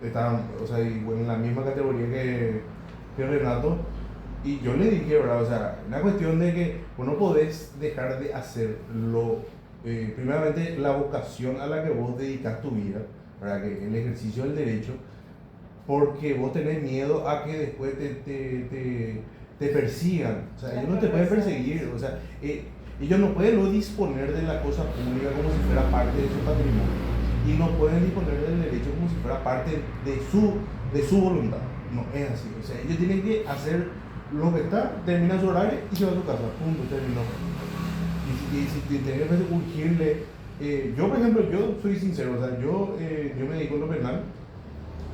estar, o sea, y, bueno, en la misma categoría que Renato. Y yo le dije, ¿verdad? O sea, una cuestión de que vos no podés dejar de hacer primeramente la vocación a la que vos dedicas tu vida, ¿verdad? Que el ejercicio del derecho, porque vos tenés miedo a que después te persigan. O sea, ellos no te pueden perseguir, o sea, ellos no pueden no disponer de la cosa pública como si fuera parte de su patrimonio, y no pueden disponer del derecho como si fuera parte de su voluntad. No es así, o sea, ellos tienen que hacer lo que está, termina su horario y se va a su casa, punto, terminó. Y si tienes que urgirle, yo por ejemplo, yo soy sincero, o sea, yo me dedico a lo penal,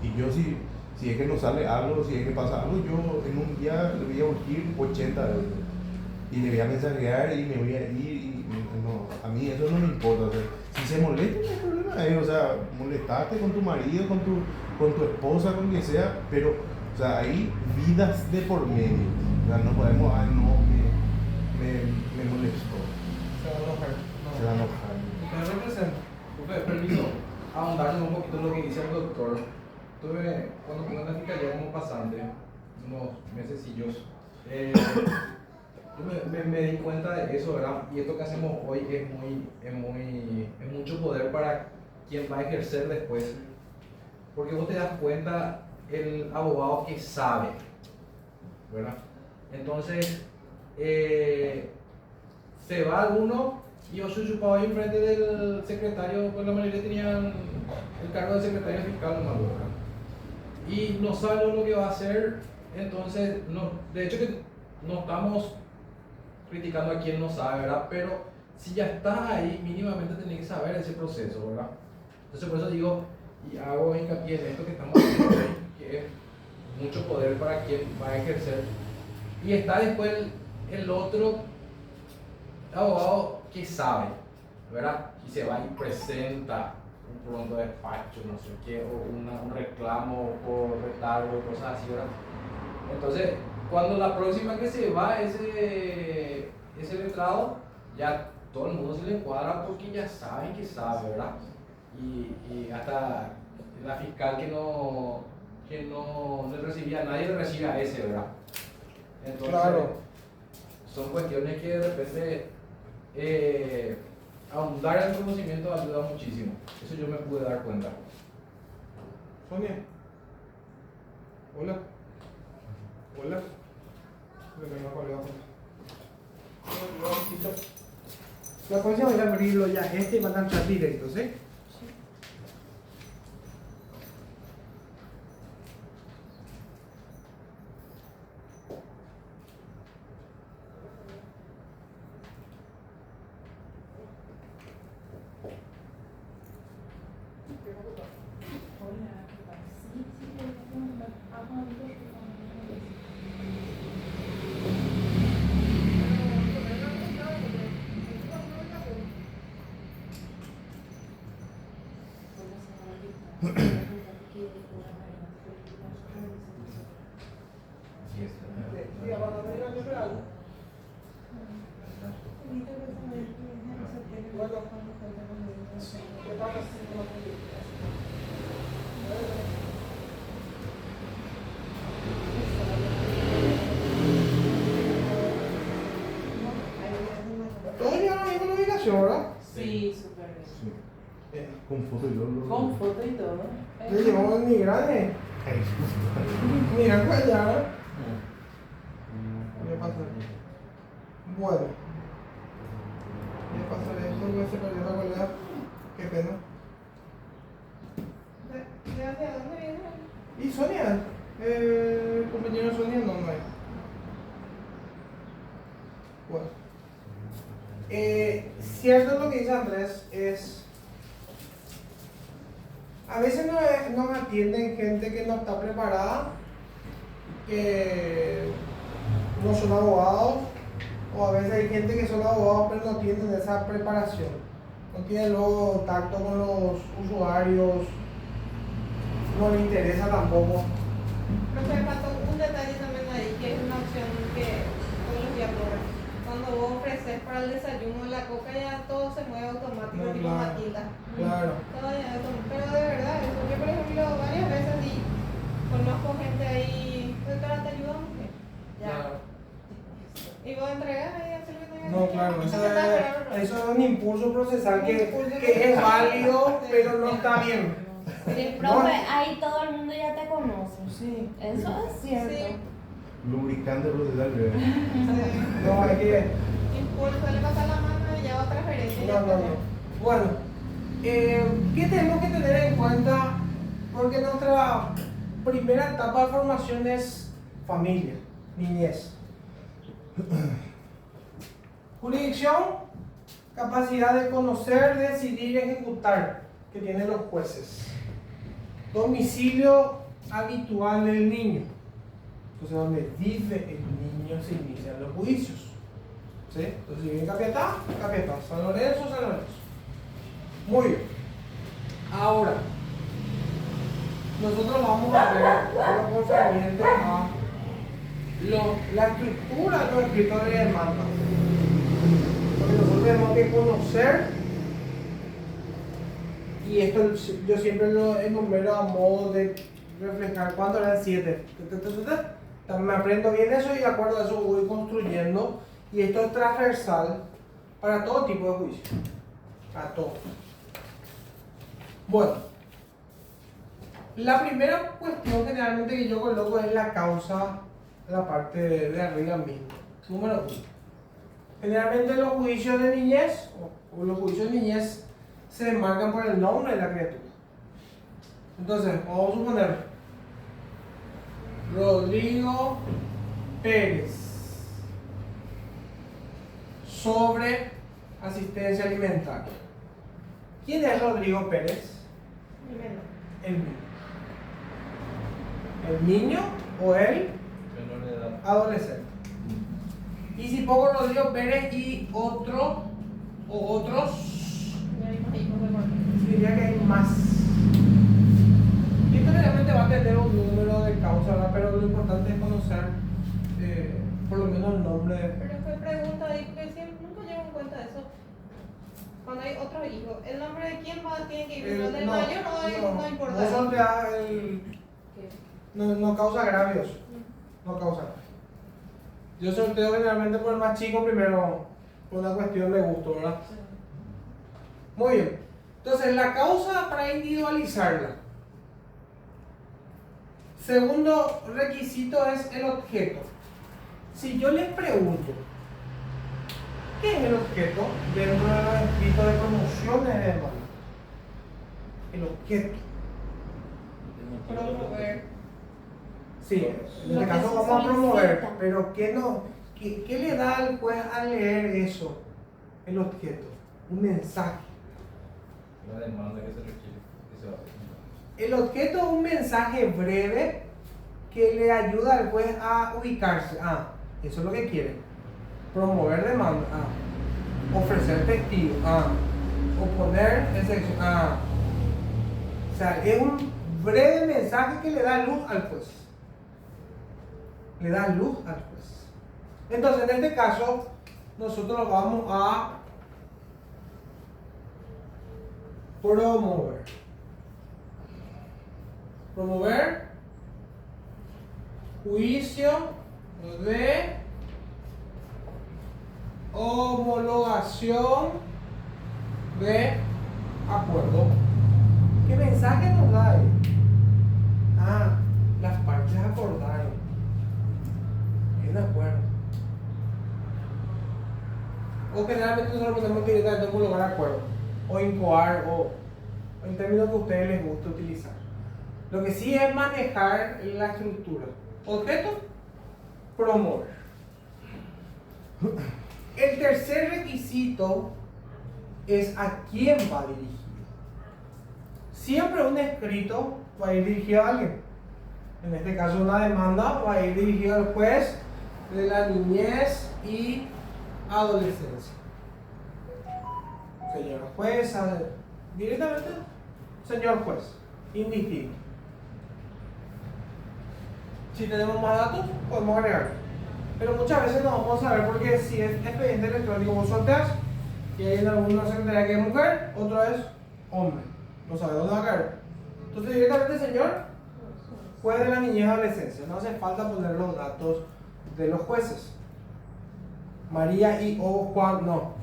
y yo si es que nos sale algo, si es que pasa algo, yo en un día le voy a urgir 80 veces y le voy a mensajear y me voy a ir, y no, a mí eso no me importa, o sea, si se molesta no hay problema, o sea, molestarte con tu marido, con tu esposa, con quien sea, pero, o sea, hay vidas de por medio, o sea, no podemos, me molestó, Se va a enojar. se va a enojar. Usted representa. Permiso, ahondarnos un poquito en lo que dice el doctor. Cuando tuve una fiscalía como pasante, unos mesecillos, me di cuenta de eso, ¿verdad? Y esto que hacemos hoy es mucho poder para quien va a ejercer después. Porque vos te das cuenta el abogado que sabe, ¿verdad? Entonces, se va alguno y yo soy chupado ahí enfrente del secretario, pues la mayoría tenían el cargo de secretario fiscal nomás, ¿verdad? Y no sabe lo que va a hacer, entonces, no, de hecho que no estamos criticando a quien no sabe, ¿verdad? Pero si ya estás ahí, mínimamente tenés que saber ese proceso, ¿verdad? Entonces por eso digo, y hago hincapié en esto que estamos haciendo hoy, que es mucho poder para quien va a ejercer. Y está después el otro abogado que sabe, ¿verdad? Y se va y presenta un pronto despacho, no sé qué, o un reclamo por retardo, cosas así, ¿verdad? Entonces, cuando la próxima que se va ese letrado, ya todo el mundo se le cuadra porque ya saben que sabe, ¿verdad? Y hasta la fiscal que no le recibía a nadie, le recibe a ese, ¿verdad? Entonces, Claro. son cuestiones que de repente ahondar en el conocimiento ayuda muchísimo. Eso yo me pude dar cuenta. Sonia. Hola. Hola. Venga, colgamos. La próxima voy a abrirlo ya y van a entrar directos, ¿eh? ¿Todos llegaron ahí con la ubicación, verdad? Sí, súper bien. Con foto y todo. Con foto y todo. Le llevamos ni grande. Mira para allá. ¿Qué pasa? Bueno. ¿Qué pasa esto? Que se perdió la cualidad. Qué pena. ¿De hacia dónde viene? ¿Y Sonia? Compañero Sonia, no hay. Bueno. Cierto lo que dice Andrés es. A veces nos atienden gente que no está preparada, que no son abogados, o a veces hay gente que son abogados pero no tienen esa preparación, no tienen luego tacto con los usuarios, no les interesa tampoco. Pero me faltó un detalle también ahí, que es una opción que ofreces para el desayuno la coca, ya todo se mueve automático, No, tipo claro. Matilda. Claro. Todo ya pero de verdad, eso yo por ejemplo varias veces sí conozco gente ahí, doctora, ¿te ayudamos? Ya. Claro. Y vos entregas ahí hacer lo que tengas No, que claro, hacer. eso es un impulso procesal que Impulso es procesal. válido, pero no está bien. Sí, profe, ahí todo el mundo ya te conoce. Sí. Eso es cierto. Sí. Lubricante procesal, ¿verdad? No, hay que. Impulso, le pasa la mano y ya otra gerencia. No, no, no. Bueno, ¿qué tenemos que tener en cuenta? Porque nuestra primera etapa de formación es familia, niñez. Jurisdicción, capacidad de conocer, decidir y ejecutar que tienen los jueces. Domicilio habitual del niño. Entonces, donde vive el niño se inician los juicios. ¿Sí? Entonces, si viene Capiatá, Capiatá. San Lorenzo, San Lorenzo. Muy bien. Ahora, nosotros vamos a ver lo concerniente a la estructura de los escritos de demanda. Porque nosotros tenemos que conocer, y esto yo siempre lo enumero a modo de reflejar cuánto eran 7. Me aprendo bien eso y de acuerdo a eso voy construyendo. Y esto es transversal para todo tipo de juicio. Para todo. Bueno, la primera cuestión generalmente que yo coloco es la causa, la parte de arriba mismo. Número 1. Generalmente los juicios de niñez o los juicios de niñez se enmarcan por el nombre de la criatura. Entonces, vamos a suponer Rodrigo Pérez sobre asistencia alimentaria. ¿Quién es Rodrigo Pérez? El niño. El niño o el Menor de edad. adolescente. Y si pongo Rodrigo Pérez y otro o otros, Ya vimos ahí por favor. diría que hay más. Esto realmente va a tener un número de causas, ¿verdad? Pero lo importante es conocer por lo menos el nombre. Pero fue pregunta ahí, porque siempre, nunca llevo en cuenta eso. Cuando hay otros hijos, ¿el nombre de quién va tiene que ir? ¿El del mayor no importa? Eso te da no causa agravios. No causa. Yo sorteo generalmente por el más chico primero, por una cuestión de gusto, ¿verdad? Muy bien. Entonces, la causa para individualizarla. Segundo requisito es el objeto. Si yo les pregunto, ¿qué es el objeto dentro de los escritos de promociones de demanda? El objeto. Promover. Sí, en Lo este que caso se vamos a promover, solicita. pero ¿qué le da al juez al leer eso? El objeto, un mensaje. La demanda que se requiere. Que se va a hacer. El objeto es un mensaje breve que le ayuda al juez a ubicarse. Ah, eso es lo que quiere. Promover demanda. Ah. Ofrecer testigo. Ah. Oponer excepción. Ah. O sea, es un breve mensaje que le da luz al juez. Le da luz al juez. Entonces, en este caso, nosotros vamos a promover. Promover juicio de homologación de acuerdo. ¿Qué mensaje nos da ahí? Ah, las partes acordaron. Hay un acuerdo. O generalmente nosotros ponemos directamente homologar acuerdo. O incoar o en términos que a ustedes les gusta utilizar. Lo que sí es manejar la estructura. Objeto, promover. El tercer requisito es a quién va dirigido. Siempre un escrito va a ir dirigido a alguien. En este caso una demanda va a ir dirigida al juez de la niñez y adolescencia. Señora jueza, directamente, señor juez, indistinto. Si tenemos más datos, podemos agregar. Pero muchas veces no vamos a ver porque si es expediente electrónico vos sorteas y hay en alguna secretaría que es mujer, otra es hombre. No sabe dónde va a caer. Entonces directamente, señor, juez de la niñez y adolescencia. No hace falta poner los datos de los jueces. María y o Juan, no.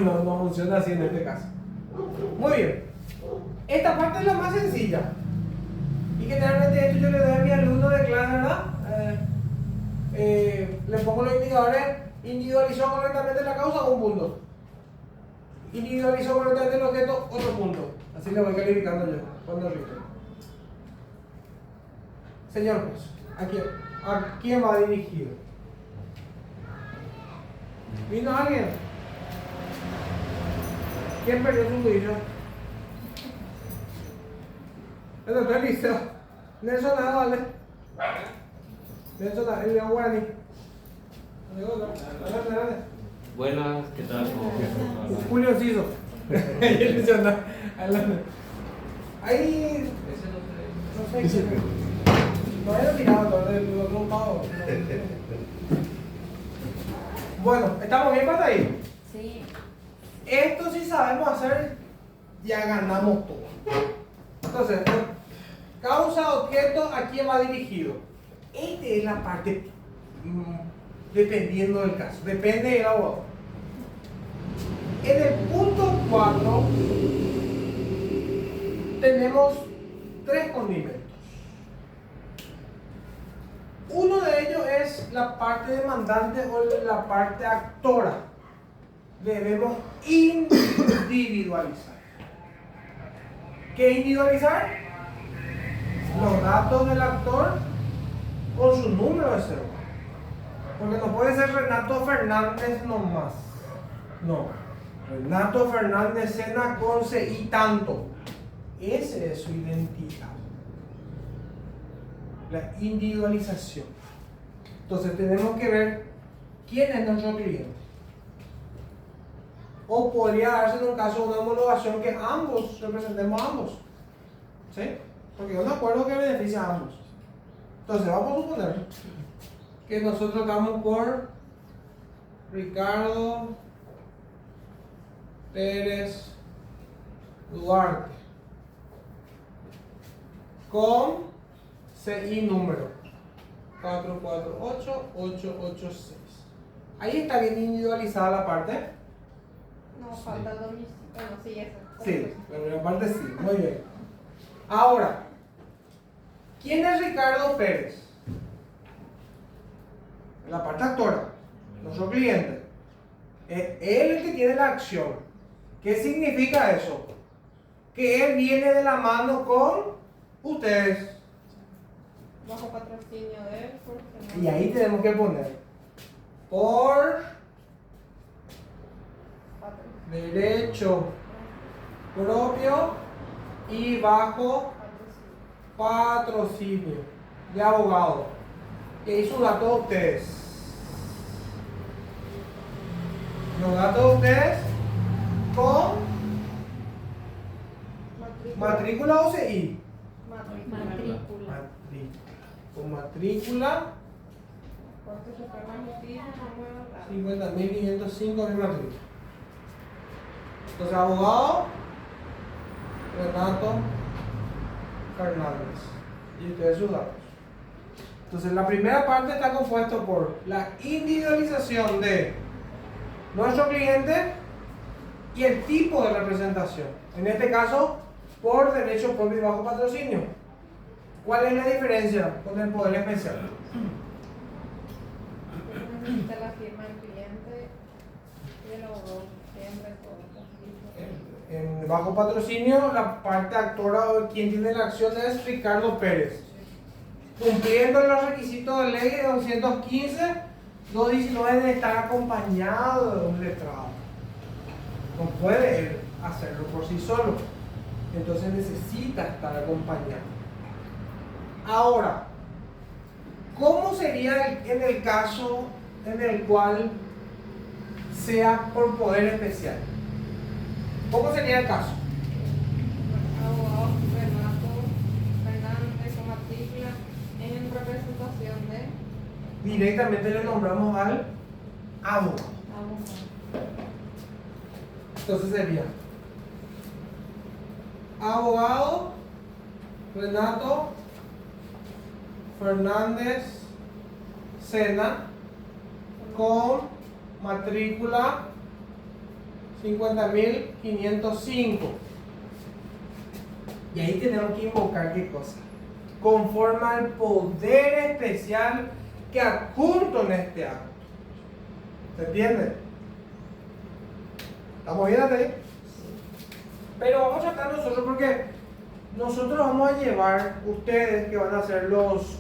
No funciona así en este caso. Muy bien. Esta parte es la más sencilla. Y generalmente esto yo le doy a mi alumno de clase, ¿verdad? Le pongo los indicadores. Individualizó correctamente la causa, un punto. Individualizó correctamente el objeto, otro punto. Así le voy calificando yo cuando listo. Señor juez, ¿a quién va dirigido? ¿Vino alguien? ¿Quién perdió su juicio? El doctor Liceo. Nelson Nadal, ¿vale? Nelson Nadal, el León Guarani. Buenas, ¿qué tal? Julio Ciso. Ahí. No sé. No había tirado todo el otro pavo. Bueno, ¿estamos bien para ahí? Sí. Esto sí sabemos hacer, ya ganamos todo. Entonces, causa, objeto, ¿a quién va dirigido? Esta es la parte, dependiendo del caso, depende del abogado. En el punto 4 tenemos 3 condimentos. Uno de ellos es la parte demandante o la parte actora. Debemos individualizar. ¿Qué individualizar? Los datos del actor con su número de cédula. Porque no puede ser Renato Fernández nomás. No. Renato Fernández Sena Conce y tanto. Ese es su identidad. La individualización. Entonces tenemos que ver quién es nuestro cliente. O podría darse en un caso una homologación que ambos representemos a ambos. ¿Sí? Porque es un acuerdo que beneficia a ambos. Entonces vamos a suponer que nosotros damos por Ricardo Pérez Duarte con CI número 448886. Ahí está bien individualizada la parte. No, falta el domicilio. Bueno, sí, eso. Sí, la primera parte sí, muy bien. Ahora, ¿quién es Ricardo Pérez? La parte actora, nuestro cliente. Es él el que tiene la acción. ¿Qué significa eso? Que él viene de la mano con ustedes. Bajo patrocinio de él. Y ahí tenemos que poner por derecho propio y bajo patrocinio de abogado. Y sus datos de ustedes. Los datos de ustedes con matrícula o CI. Matrícula. Con matrícula Porque se fue más motivo, 50.505 de matrícula. Entonces, abogado Renato Fernández. Y ustedes sus datos. Entonces, la primera parte está compuesta por la individualización de nuestro cliente y el tipo de representación. En este caso, por derecho propio y bajo patrocinio. ¿Cuál es la diferencia con el poder especial? necesita la firma del cliente y el abogado siempre todo. En bajo patrocinio, la parte actora o quien tiene la acción es Ricardo Pérez. Cumpliendo los requisitos de ley de 215, 219 debe estar acompañado de un letrado. No puede él hacerlo por sí solo. Entonces necesita estar acompañado. Ahora, ¿cómo sería en el caso en el cual sea por poder especial? ¿Cómo sería el caso? Abogado Renato Fernández con matrícula en representación de directamente le nombramos al abogado. Entonces sería abogado Renato Fernández Sena con matrícula 50.505. Y ahí tenemos que invocar qué cosa. Conforme al poder especial que adjunto en este acto. ¿Se entiende? ¿Estamos bien hasta ahí? Pero vamos a tratar nosotros porque nosotros vamos a llevar, ustedes que van a ser los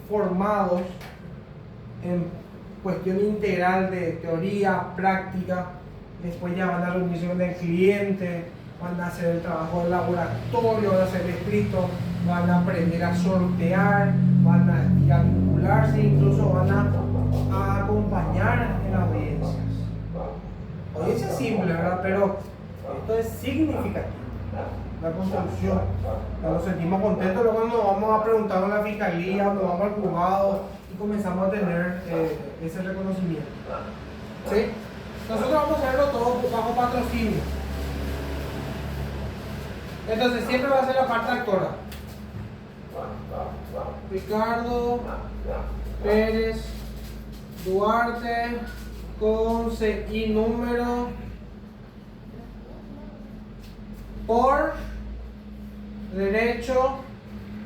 formados en cuestión integral de teoría, práctica, después ya van a reunirse con el cliente, van a hacer el trabajo de laboratorio, van a hacer el escrito, van a aprender a sortear, van a ir a vincularse, incluso van a acompañar en audiencias. Audiencia simple, ¿verdad? Pero esto es significativo. La construcción. Nos sentimos contentos luego cuando vamos a preguntar a la fiscalía, nos vamos al juzgado y comenzamos a tener ese reconocimiento. ¿Sí? Nosotros vamos a hacerlo todo bajo patrocinio. Entonces siempre va a ser la parte actora. Ricardo Pérez Duarte con CI número por derecho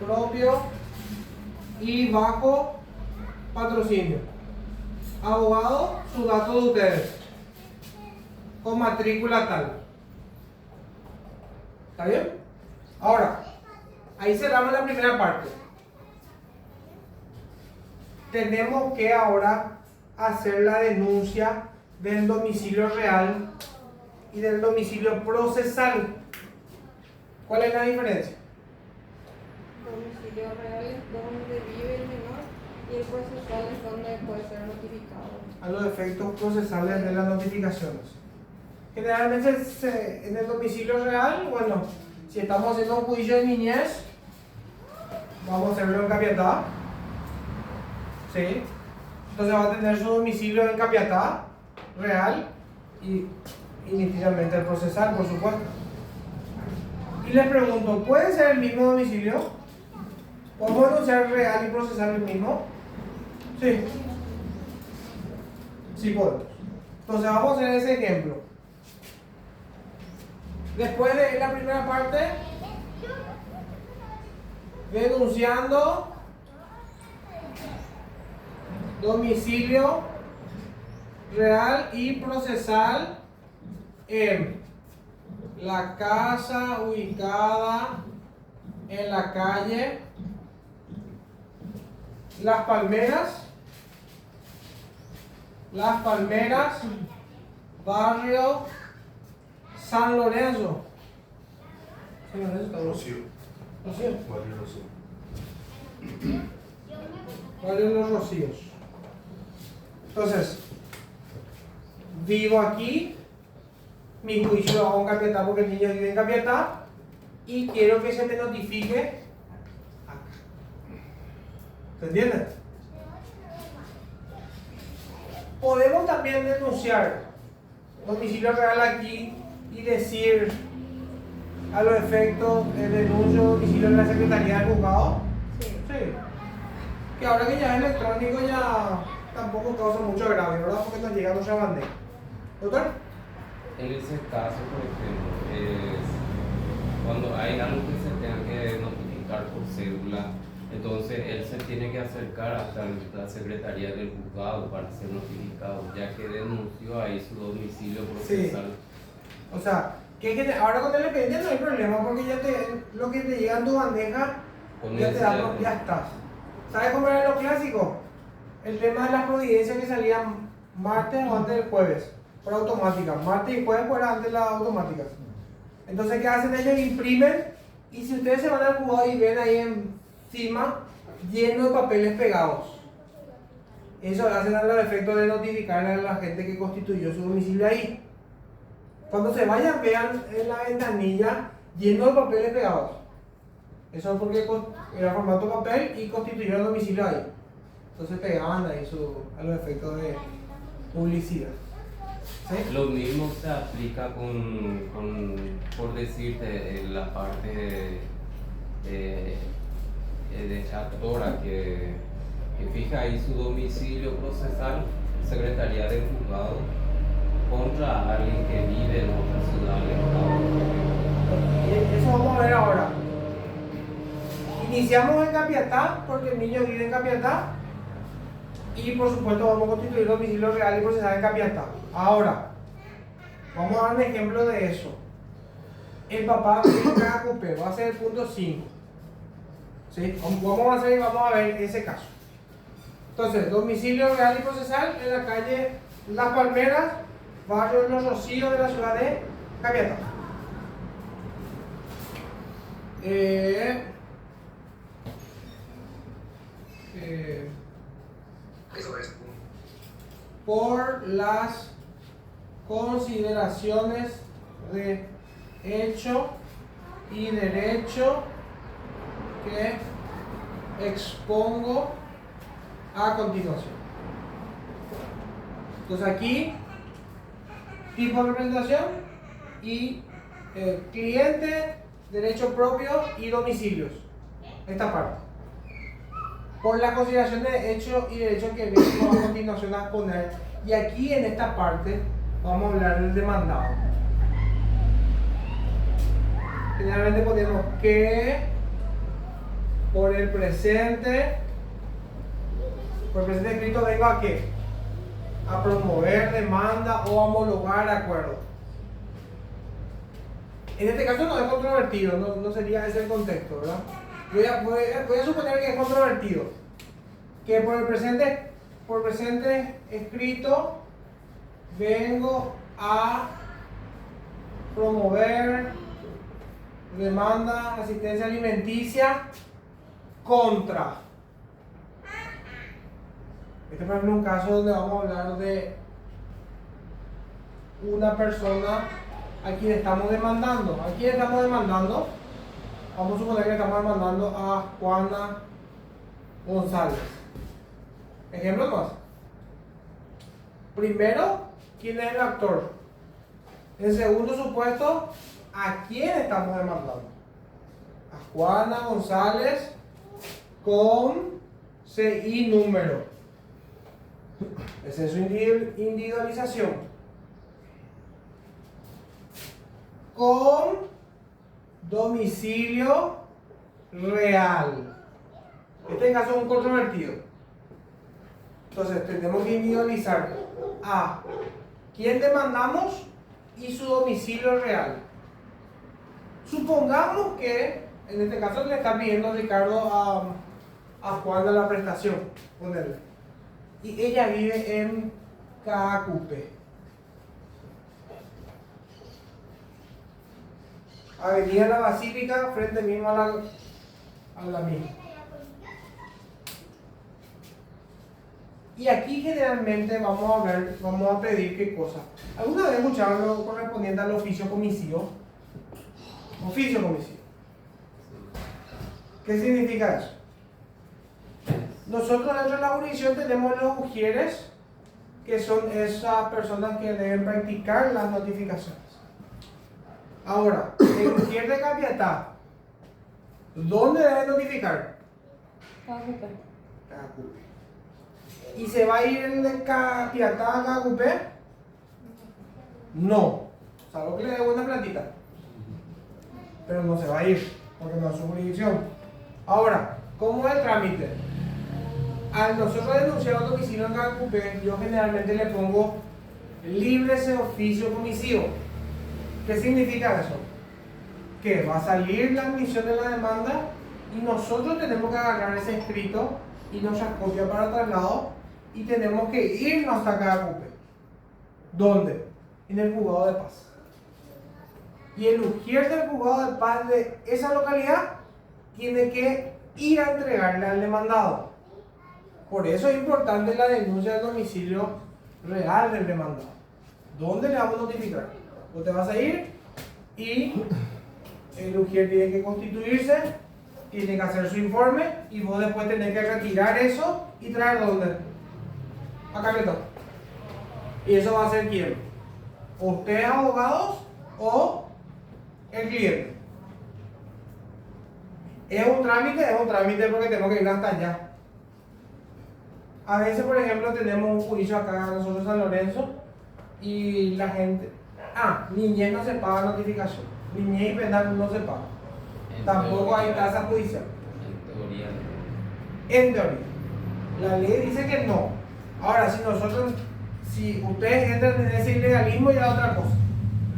propio y bajo patrocinio. Abogado, su dato de ustedes con matrícula tal. ¿Está bien? Ahora, ahí cerramos la primera parte. Tenemos que ahora hacer la denuncia del domicilio real y del domicilio procesal. ¿Cuál es la diferencia? Domicilio real es donde vive el menor y el procesal es donde puede ser notificado. A los efectos procesales de las notificaciones. Generalmente en el domicilio real, bueno, si estamos haciendo un juicio de niñez, vamos a hacerlo en Capiatá. ¿Sí? Entonces va a tener su domicilio en Capiatá, real, y inicialmente el procesal, por supuesto. Y les pregunto, ¿puede ser el mismo domicilio? ¿Podemos denunciar real y procesal el mismo? Sí. Sí podemos. Entonces vamos a hacer ese ejemplo. Después de la primera parte, denunciando domicilio real y procesal en la casa ubicada en la calle Las Palmeras, barrio San Lorenzo. San Lorenzo está Rocío. Rocío. Barrio Rocío. Barrio Los Rocíos. Entonces, vivo aquí, mi juicio lo hago en Capiatá porque el niño vive en Capiatá y quiero que se me notifique acá. ¿Se entiende? Podemos también denunciar domicilio real aquí y decir a los efectos de denuncio domicilio de la Secretaría del Juzgado. Sí. Sí. Que ahora que ya es electrónico ya tampoco causa mucho agravio, ¿verdad? Porque nos llega nuestra bandeja. ¿Doctor? En ese caso, por ejemplo, es cuando hay algo que se tenga que notificar por cédula, entonces él se tiene que acercar hasta la Secretaría del Juzgado para ser notificado, ya que denunció ahí su domicilio procesal. Sí. O sea, ahora con el expediente no hay problema porque ya lo que te llega en tu bandeja Con ya ese- te da, ya estás. ¿Sabes cómo era lo clásico? El tema de las providencias que salían martes o antes del jueves, por automática. Martes y jueves fuera antes de las automáticas. Entonces, ¿qué hacen ellos? Imprimen y si ustedes se van al juzgado y ven ahí encima lleno de papeles pegados, eso hacen a los efectos de notificar a la gente que constituyó su domicilio ahí. Cuando se vayan, vean en la ventanilla lleno de papeles pegados. Eso es porque era formato papel y constituyeron domicilio ahí. Entonces pegaban ahí a los efectos de publicidad. ¿Sí? Lo mismo se aplica por decirte, en la parte de actora que fija ahí su domicilio procesal, Secretaría del Juzgado, contra alguien que vive en otra ciudad del Estado. Eso vamos a ver ahora. Iniciamos en Capiatá porque el niño vive en Capiatá y por supuesto vamos a constituir domicilio real y procesal en Capiatá. Ahora, vamos a dar un ejemplo de eso. El papá vive en Cacupé, va a ser el punto 5. ¿Sí? Vamos a ver ese caso. Entonces, domicilio real y procesal en la calle Las Palmeras, barrio Los Rocíos de la ciudad de Capiatá. Por las consideraciones de hecho y derecho que expongo a continuación. Entonces aquí, tipo de representación y cliente, derecho propio y domicilios. Esta parte. Por la consideración de hecho y derecho que vengo a continuación a poner. Y aquí en esta parte vamos a hablar del demandado. Generalmente ponemos que por el presente escrito vengo a qué? A promover demanda o a homologar acuerdo. En este caso no es controvertido, no sería ese el contexto, ¿verdad? Voy a suponer que es controvertido. Que por el presente escrito vengo a promover demanda, asistencia alimenticia contra. Este por ejemplo es un caso donde vamos a hablar de una persona a quien estamos demandando. ¿A quién estamos demandando? Vamos a suponer que estamos demandando a Juana González. Ejemplo más. Primero, ¿quién es el actor? En segundo supuesto, ¿a quién estamos demandando? A Juana González con CI número. Esa es su individualización. Con domicilio real. Este caso es un controvertido. Entonces tenemos que individualizar a quién demandamos y su domicilio real. Supongamos que en este caso le está pidiendo Ricardo a Juana la prestación, ponerle. Y ella vive en Cacupé. Avenida La Basílica, frente mismo a la misma. Y aquí generalmente vamos a pedir qué cosa. ¿Alguna vez escucharon lo correspondiente al oficio comisivo? Oficio comisivo. ¿Qué significa eso? Nosotros dentro de la jurisdicción tenemos los ujieres, que son esas personas que deben practicar las notificaciones. Ahora, el ujier de Capiatá, ¿dónde debe notificar? Cacupé. Cacupé. ¿Y se va a ir el de Capiatá a Cacupé? No. Salvo que le dé una platita. Pero no se va a ir, porque no es su jurisdicción. Ahora, ¿cómo es el trámite? Al nosotros denunciar un domicilio en Cacupé, yo generalmente le pongo libre ese oficio comisivo. ¿Qué significa eso? Que va a salir la admisión de la demanda y nosotros tenemos que agarrar ese escrito y nuestras copias para traslado y tenemos que irnos hasta Cacupé. ¿Dónde? En el juzgado de paz. Y el ujier del juzgado de paz de esa localidad tiene que ir a entregarle al demandado. Por eso es importante la denuncia del domicilio real del demandado. ¿Dónde le vamos a notificar? Vos te vas a ir y el ujier tiene que constituirse tiene que hacer su informe y vos después tenés que retirar eso y traer ¿dónde? Acá que está. ¿Y eso va a ser quién? ¿Ustedes abogados o el cliente? Es un trámite porque tenemos que ir hasta allá. A veces, por ejemplo, tenemos un juicio acá nosotros en San Lorenzo y la gente... niñez no se paga notificación. Niñez y penal no se paga. Tampoco hay tasa judicial. En teoría. La ley dice que no. Ahora, si ustedes entran en ese ilegalismo, ya es otra cosa.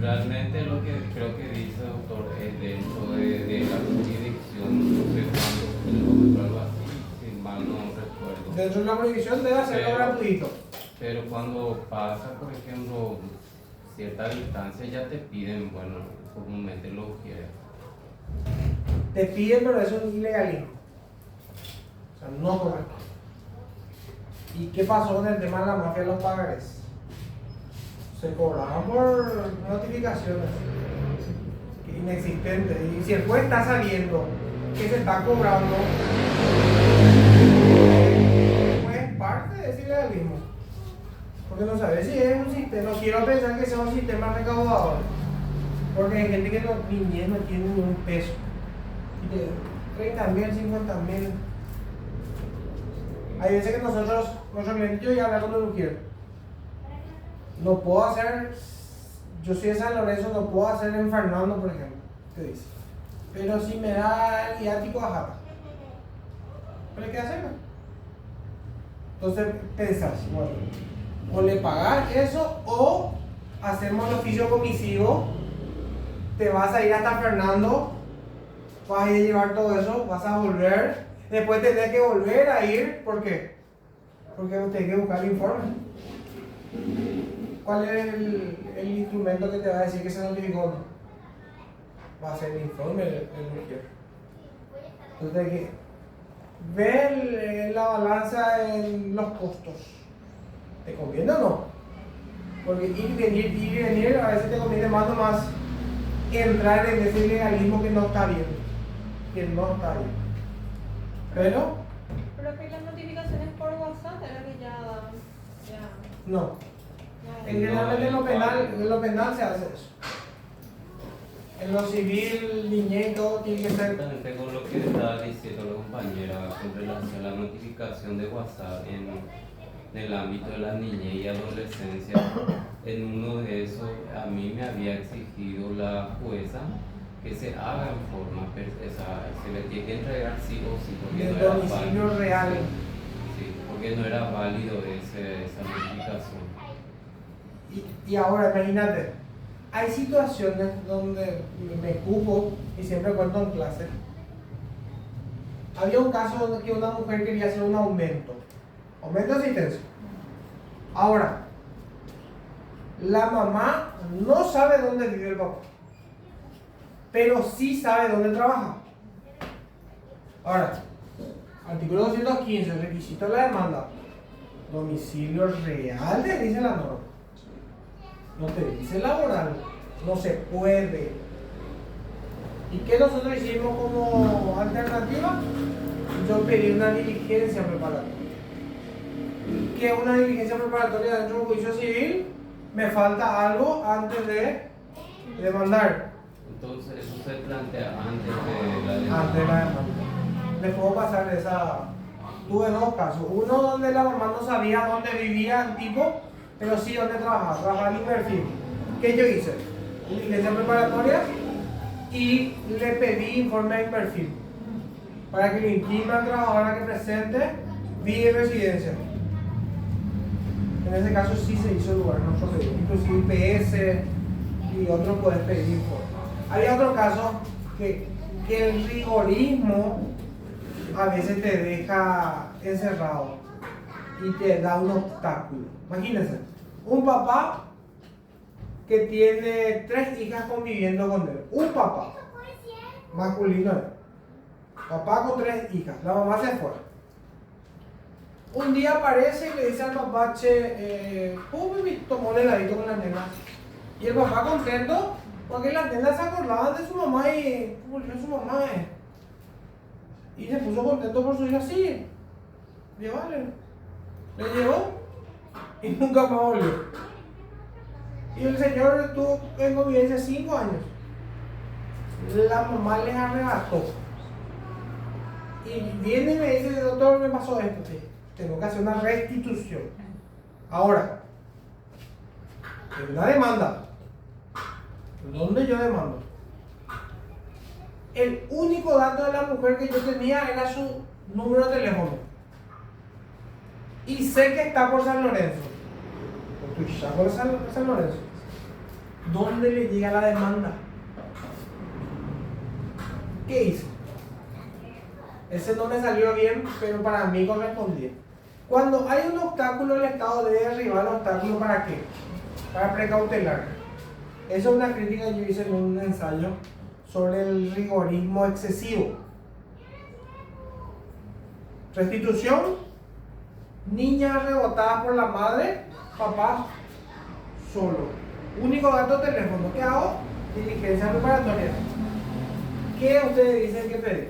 Realmente lo que creo que dice el doctor es dentro de la jurisdicción, no sé cuándo, algo así, si mal no recuerdo. Dentro de la jurisdicción debe hacerlo gratuito. Pero cuando pasa, por ejemplo, cierta distancia, ya te piden, bueno, comúnmente lo quieren. Te piden, pero eso es un ilegalismo. O sea, no correcto. ¿Y qué pasó con el tema de la mafia de los pagares? Se cobraban por notificaciones inexistentes. Y si el juez está sabiendo que se está cobrando, pues parte de ese ilegalismo. Porque no sabe si es un sistema, no quiero pensar que sea un sistema recaudador. Porque hay gente que no tiene ni un peso. Y de 30,000, 50,000. Hay veces que nuestro cliente, yo ya hablo con el Ujier. No puedo hacer, yo soy de San Lorenzo, no puedo hacer en Fernando, por ejemplo. ¿Qué dice? Pero si me da el viático a Jata, ¿pero qué hacer? Entonces pensás, bueno, o le pagas eso o hacemos el oficio comisivo, te vas a ir hasta Fernando, vas a ir a llevar todo eso, vas a volver, después tenés que volver a ir, ¿por qué? Porque tenés que buscar el informe. ¿Cuál es el instrumento que te va a decir que se notificó? Va a ser el informe del mujer. Entonces hay que ver la balanza en los costos. ¿Te conviene o no? Porque ir y venir, a veces te conviene más o más entrar en ese legalismo que no está bien. Pero que las notificaciones por WhatsApp era que ya no. Generalmente en lo penal se hace eso. En lo civil, niñez, todo tiene que ser. Exactamente con lo que estaba diciendo la compañera con relación a la notificación de WhatsApp en el ámbito de la niñez y adolescencia. En uno de esos, a mí me había exigido la jueza que se haga en forma, se le tiene que entregar sí o sí, porque El no era domicilio válido. real. Sí, porque no era válido esa notificación. Y ahora imagínate, hay situaciones donde me cupo y siempre cuento en clase. Había un caso donde que una mujer quería hacer un aumento de asistencia. Ahora, la mamá no sabe dónde vive el papá, pero sí sabe dónde trabaja. Ahora, artículo 215, requisito de la demanda, domicilio real, te dice la norma. No te dice laboral, no se puede. ¿Y qué nosotros hicimos como alternativa? Yo pedí una diligencia preparatoria. ¿Qué es una diligencia preparatoria dentro de un juicio civil? Me falta algo antes de demandar. Entonces eso se plantea antes de la demanda. Antes de la demanda. Les puedo pasar esa. Tuve dos casos. Uno donde la mamá no sabía dónde vivía el tipo, pero sí dónde trabajaba. Trabajaba en Inverfil. ¿Qué yo hice? Diligencia preparatoria y le pedí informe a Inverfil para que le intima al trabajador que presente vía y residencia. En ese caso sí se hizo el lugar, no se pedí. Inclusive IPS y otros puedes pedir informe. Había otro caso que el rigorismo a veces te deja encerrado y te da un obstáculo. Imagínense, un papá que tiene 3 hijas conviviendo con él. Un papá masculino, papá con 3 hijas, la mamá se fue. Un día aparece y le dice al papá, che, tomó un heladito con las nenas. Y el papá contento porque las nenas se acordaban de su mamá y volvió su mamá. Y se puso contento por su hija, sí, llévale. Le llevó y nunca más volvió. Y el señor estuvo en convivencia 5 años. La mamá les arrebató. Y viene y me dice, doctor, me pasó esto. Sí, tengo que hacer una restitución. Ahora, hay una demanda. ¿Dónde yo demando? El único dato de la mujer que yo tenía era su número de teléfono. Y sé que está por San Lorenzo. Por tu por San Lorenzo. ¿Dónde le llega la demanda? ¿Qué hice? Ese no me salió bien, pero para mí correspondía. Cuando hay un obstáculo, el Estado debe derribar el obstáculo. ¿Para qué? Para precautelar. Esa es una crítica que yo hice en un ensayo sobre el rigorismo excesivo. Restitución, niñas rebotadas por la madre, papá solo. Único dato teléfono. ¿Qué hago? Diligencia preparatoria. ¿Qué ustedes dicen que pedí?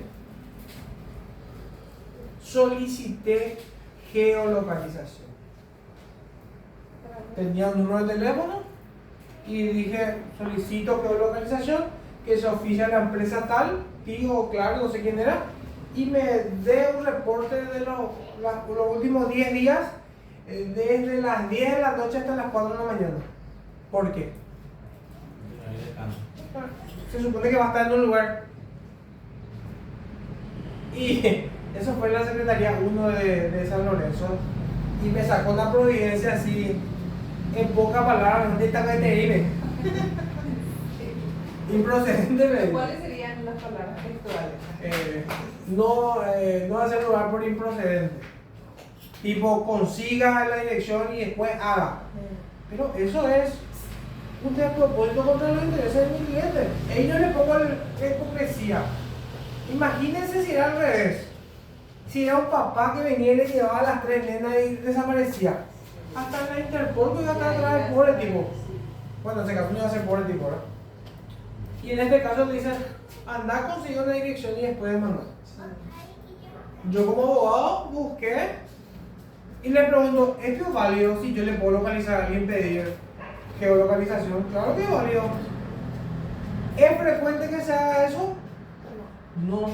Solicité geolocalización. Tenía un número de teléfono y dije, solicito geolocalización, que se oficia a la empresa tal, digo, claro, no sé quién era, y me dé un reporte de los últimos 10 días, desde las 10 de la noche hasta las 4 de la mañana. ¿Por qué? Se supone que va a estar en un lugar. Y eso fue en la Secretaría 1 de San Lorenzo. Y me sacó una providencia así, en pocas palabras, de esta que improcedente. ¿Cuáles serían las palabras textuales? No hacer lugar por improcedente. Tipo, consiga la dirección y después haga. Pero eso es un despropósito contra los intereses de mi cliente. Ahí yo le pongo la hipocresía. Imagínense si era al revés. Si era un papá que venía y le llevaba a las 3 nenas y desaparecía. Hasta la Interpol que iba a estar atrás del pobre tipo. Bueno, en ese caso no iba a ser pobre tipo, ¿verdad? Y en este caso te dicen, anda, consigue una dirección y después mandar. Yo como abogado busqué y le pregunto, ¿esto es válido si yo le puedo localizar a alguien pedir geolocalización? Claro que es válido. ¿Es frecuente que se haga eso? No.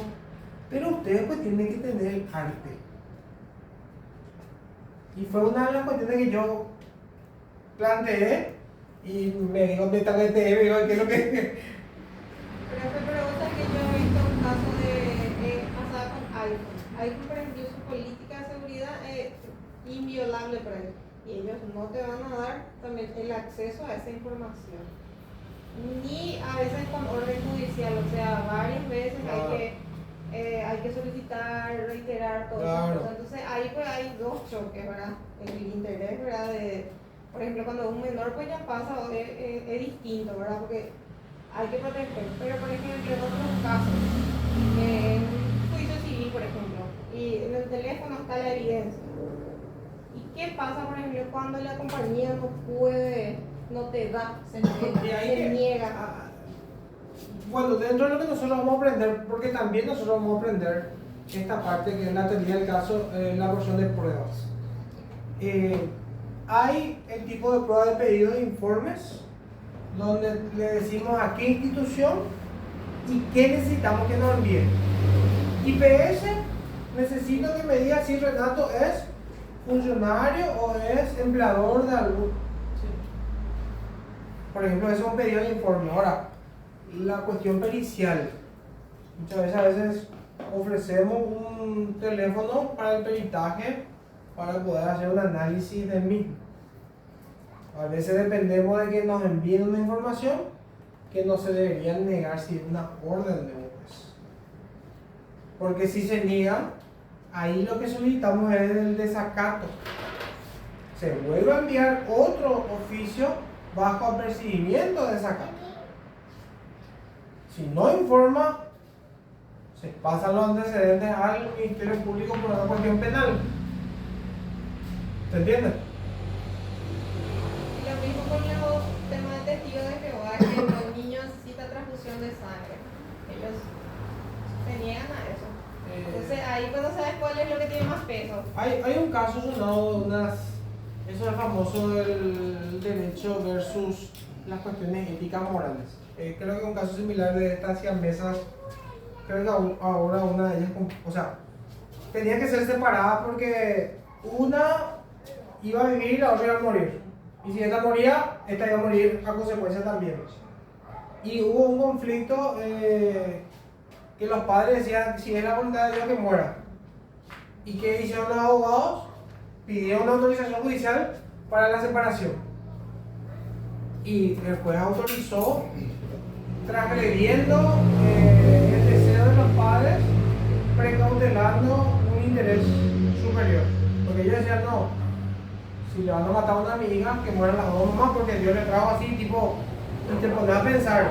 Pero ustedes pues tienen que tener el arte. Y fue una de las cuestiones que yo planteé y me dijo, ¿dónde está el TF? Digo, ¿qué es lo que...? Pero me pregunta que yo he visto un caso de pasada con iPhone. iPhone, por ejemplo, su política de seguridad es inviolable para ellos. Y ellos no te van a dar también el acceso a esa información. Ni a veces con orden judicial, o sea, varias veces hay que solicitar, reiterar todo eso. Entonces ahí pues hay dos choques, ¿verdad? El interés, ¿verdad? Por ejemplo, cuando un menor pues ya pasa, es distinto, ¿verdad? Porque hay que proteger. Pero por ejemplo, en otros casos, en un juicio civil, por ejemplo, y en el teléfono está la evidencia. ¿Y qué pasa, por ejemplo, cuando la compañía no te da, se niega? Bueno, dentro de lo que nosotros vamos a aprender, porque también nosotros vamos a aprender esta parte que es la teoría del caso, la porción de pruebas. Hay el tipo de prueba de pedido de informes, donde le decimos a qué institución y qué necesitamos que nos envíen. IPS, necesito que me diga si Renato es funcionario o es empleador de algún. Por ejemplo, eso es un pedido de informe. Ahora, la cuestión pericial. Muchas veces ofrecemos un teléfono para el peritaje para poder hacer un análisis del mismo. A veces dependemos de que nos envíen una información que no se debería negar si es una orden de un juez. Porque si se niega, ahí lo que solicitamos es el desacato. Se vuelve a enviar otro oficio bajo apercibimiento de desacato. Si no informa, se pasan los antecedentes al Ministerio Público por una cuestión penal. ¿Se entiende? Y lo mismo con los temas de testigos de Jehová, que los niños necesitan transfusión de sangre. Ellos se niegan a eso. Entonces ahí cuando sabes cuál es lo que tiene más peso. Hay un caso sonado, eso es famoso del derecho versus las cuestiones éticas morales. Creo que un caso similar de estas siamesas, creo que ahora una de ellas, o sea, tenía que ser separada porque una iba a vivir y la otra iba a morir. Y si esta moría, esta iba a morir a consecuencia también. Y hubo un conflicto que los padres decían, si es la voluntad de Dios que muera. ¿Y qué hicieron los abogados? Pidieron una autorización judicial para la separación. Y el juez autorizó, transgrediendo el deseo de los padres, precautelando un interés superior. Porque ellos decían, no, si le van a matar a una amiga, que mueran las dos mamás, porque Dios le trajo así, tipo, y te pones a pensar,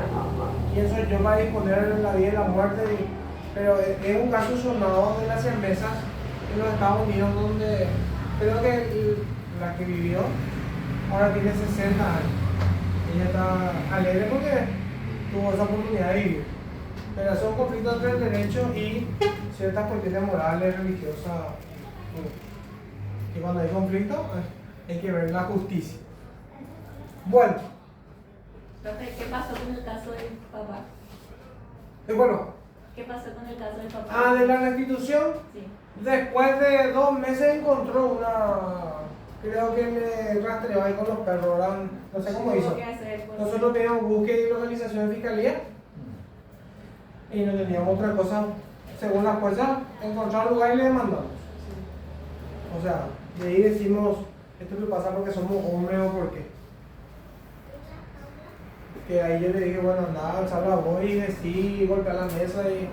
¿quién soy yo para disponer la vida y la muerte? Pero es un caso sonado de las cervezas en los Estados Unidos, donde creo que la que vivió ahora tiene 60 años. Ella está alegre porque tuvo esa oportunidad de vivir. Pero es un conflicto entre el derecho y ciertas cuestiones morales, religiosas. Y cuando hay conflicto, hay que ver la justicia. Bueno. Profe, ¿qué pasó con el caso del papá? Bueno. ¿Qué pasó con el caso del papá? Ah, de la restitución. Sí. Después de 2 meses encontró creo que me rastreó ahí con los perros, no sé cómo hizo. ¿Qué hacer? Pues, Nosotros teníamos búsqueda y localización de fiscalía y no teníamos otra cosa, según la fuerza, encontrar un lugar y le demandamos. O sea, de ahí decimos, esto le pasa porque somos hombres o por qué. Que ahí yo le dije, bueno, nada, alzar la voz y decir, golpear la mesa y...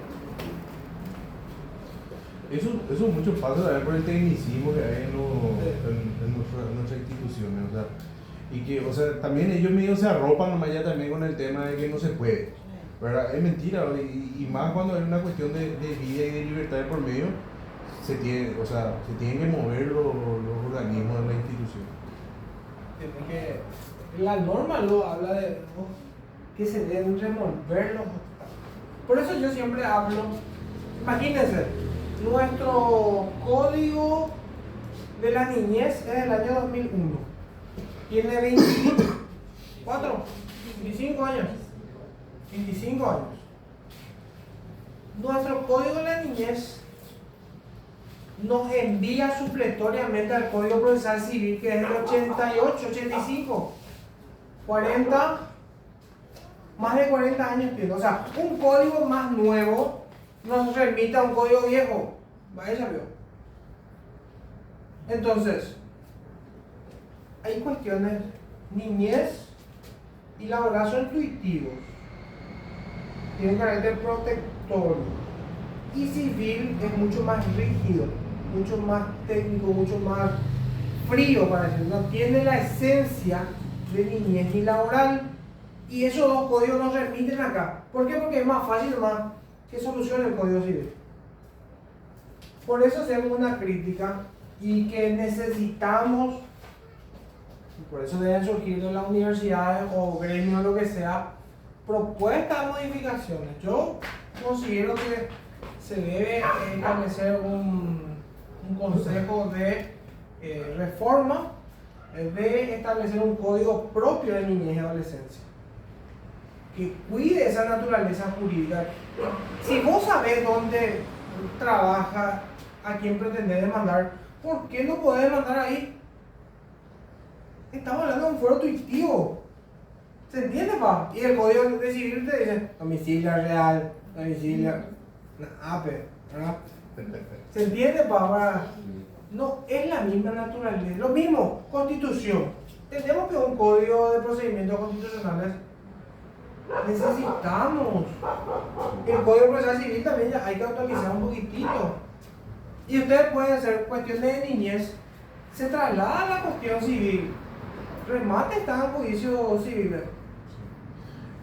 Eso mucho pasa también por el tecnicismo que hay en nuestras instituciones, o sea, y que, o sea, también ellos medio se arropan nomás ya también con el tema de que no se puede, ¿verdad? Es mentira, y más cuando hay una cuestión de vida y de libertad de por medio, se tienen que mover los organismos de la institución. La norma lo habla de que se deben remover los obstáculos. Por eso yo siempre hablo, imagínense, nuestro código de la niñez es del año 2001. Tiene 25 años. 25 años. Nuestro código de la niñez nos envía supletoriamente al Código Procesal Civil, que es del 88, 85, 40, más de 40 años tiene. O sea, un código más nuevo nos remite a un código viejo. Vaya, vio. Entonces, hay cuestiones, niñez y laboral son intuitivos, tienen carácter protectorio, y civil es mucho más rígido, mucho más técnico, mucho más frío, para decir, no tiene la esencia de niñez ni laboral, y esos dos códigos nos remiten acá. ¿Por qué? Porque es más fácil más que solucione el Código Civil. Por eso hacemos una crítica y que necesitamos, y por eso deben surgir de las universidades o gremios, lo que sea, propuestas de modificaciones. Yo considero que se debe establecer un consejo de reforma, de establecer un código propio de niñez y adolescencia que cuide esa naturaleza jurídica. Si vos sabés dónde trabaja, a quién pretendés demandar, ¿por qué no podés demandar ahí? Estamos hablando de un fuero tuitivo. ¿Se entiende, pa? Y el código de civil te dice domicilio real, domicilio APE, ¿verdad? ¿Se entiende, pa? No, es la misma naturaleza. Lo mismo, constitución. Tenemos que un código de procedimientos constitucionales. Necesitamos. El código procesal civil también ya hay que actualizar un poquitito. Y ustedes pueden hacer cuestiones de niñez, se traslada a la cuestión civil. Remate está en juicio civil.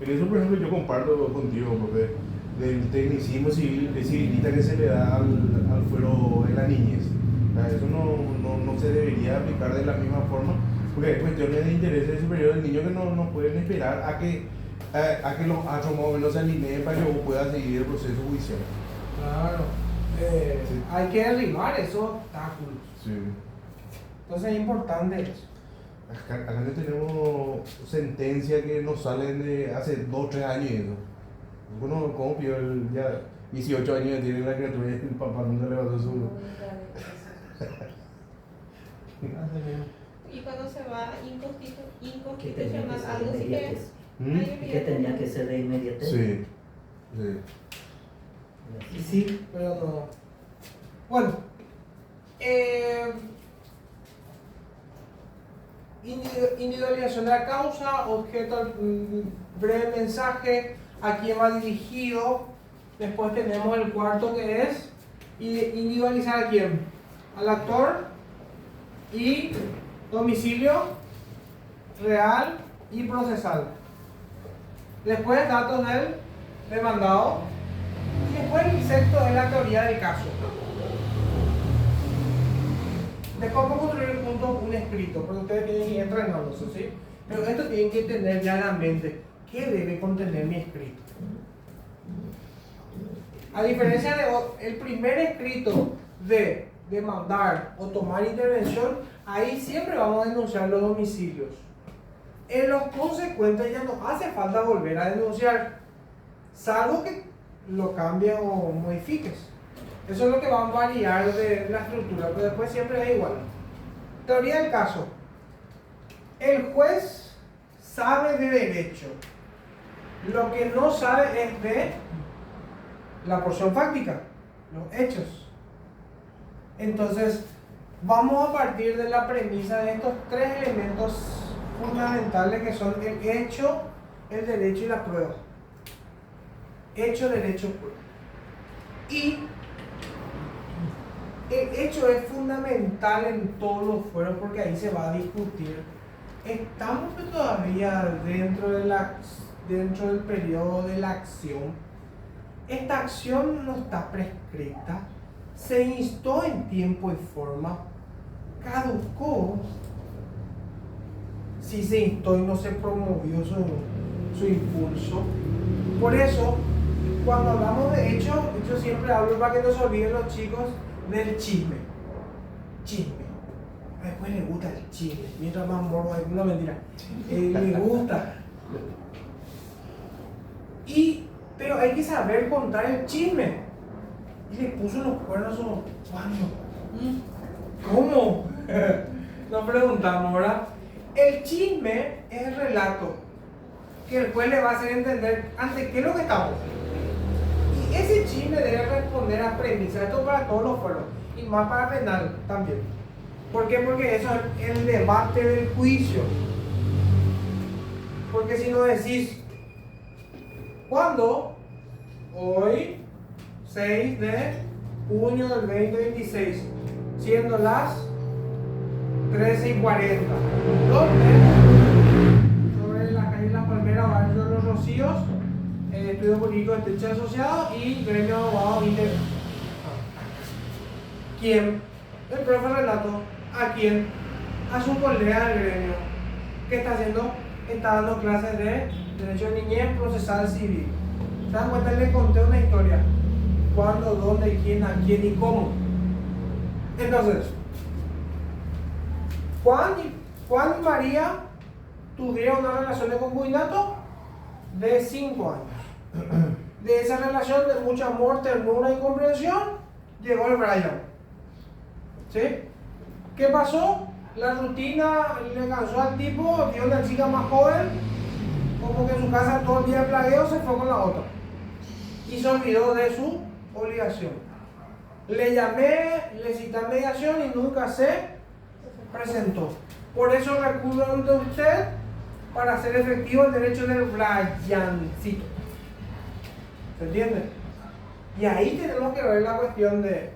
En eso, por ejemplo, yo comparto contigo, porque del tecnicismo civilista que se le da al fuero en la niñez, o sea, eso no se debería aplicar de la misma forma, porque hay cuestiones de intereses superiores del niño que no pueden esperar a que los hechos más o menos se alineen para que vos puedas seguir el proceso judicial. Claro. Sí. hay que derribar esos obstáculos. Sí. Entonces es importante eso. Acá no tenemos sentencias que nos salen de hace 2 o 3 años y eso. Bueno, como pidió ya 18 años tiene la criatura y el papá nunca le pasó su... Y cuando se va Que tenía que inconstitucional, ser algo de sí que inmediatez. ¿Mm? Y que tenía que ser de inmediatez. Sí, sí. Y sí, pero no. Bueno, individualización de la causa, objeto, breve mensaje, a quién va dirigido. Después tenemos el cuarto que es individualizar a quién, al actor y domicilio real y procesal. Después datos del demandado. Y después el sexto es la teoría del caso. De cómo construir juntos un escrito, porque ustedes tienen que ir entrenándose, ¿sí? Pero esto tienen que tener ya en la mente. ¿Qué debe contener mi escrito? A diferencia del primer escrito de demandar o tomar intervención, ahí siempre vamos a denunciar los domicilios. En los consecuentes ya no hace falta volver a denunciar, salvo que lo cambies o modifiques. Eso es lo que va a variar de la estructura, pero después siempre es igual. Teoría del caso. El juez sabe de derecho. Lo que no sabe es de la porción fáctica, los hechos. Entonces, vamos a partir de la premisa de estos 3 elementos fundamentales que son el hecho, el derecho y la prueba. Hecho, derecho, prueba. Y el hecho es fundamental en todos los fueros porque ahí se va a discutir. Estamos todavía dentro del periodo de la acción. Esta acción no está prescrita, se instó en tiempo y forma, caducó si se instó y no se promovió su impulso. Por eso, cuando hablamos de hecho, yo siempre hablo para que no se olviden los chicos del chisme. Chisme. Después le gusta el chisme. Mientras más morbo hay, no mentira. Le gusta. Pero hay que saber contar el chisme. Y le puso los cuernos a su... ¿Cuándo? ¿Cómo? Nos preguntamos, ¿verdad? El chisme es el relato que el juez le va a hacer entender ante qué es lo que estamos. Y ese chisme debe responder a premisas. Esto para todos los fueros. Y más para penal también. ¿Por qué? Porque eso es el debate del juicio. Porque si no decís, ¿cuándo? Hoy, 6 de junio del 2026, siendo las 13:40. ¿Dónde? Sobre la calle La Palmera, barrio Los Rocíos, Estudio Jurídico de Derecho Asociado y Gremio de Abogados Integral. ¿Quién? El profe relato. ¿A quién? A su colega del gremio. ¿Qué está haciendo? Está dando clases de Derecho de Niñez Procesal Civil. ¿Se dan cuenta? Le conté una historia. ¿Cuándo, dónde, quién, a quién y cómo? Entonces, Juan y María tuvieron una relación de concubinato de 5 años. De esa relación de mucho amor, ternura y comprensión, llegó el Brian. ¿Sí? ¿Qué pasó? La rutina le cansó al tipo, vio una chica más joven, como que en su casa todo el día de plagueo, se fue con la otra. Y se olvidó de su obligación. Le llamé, le cité a mediación y nunca se presentó. Por eso recurro ante usted para hacer efectivo el derecho del Briancito. ¿Se entiende? Y ahí tenemos que ver la cuestión de,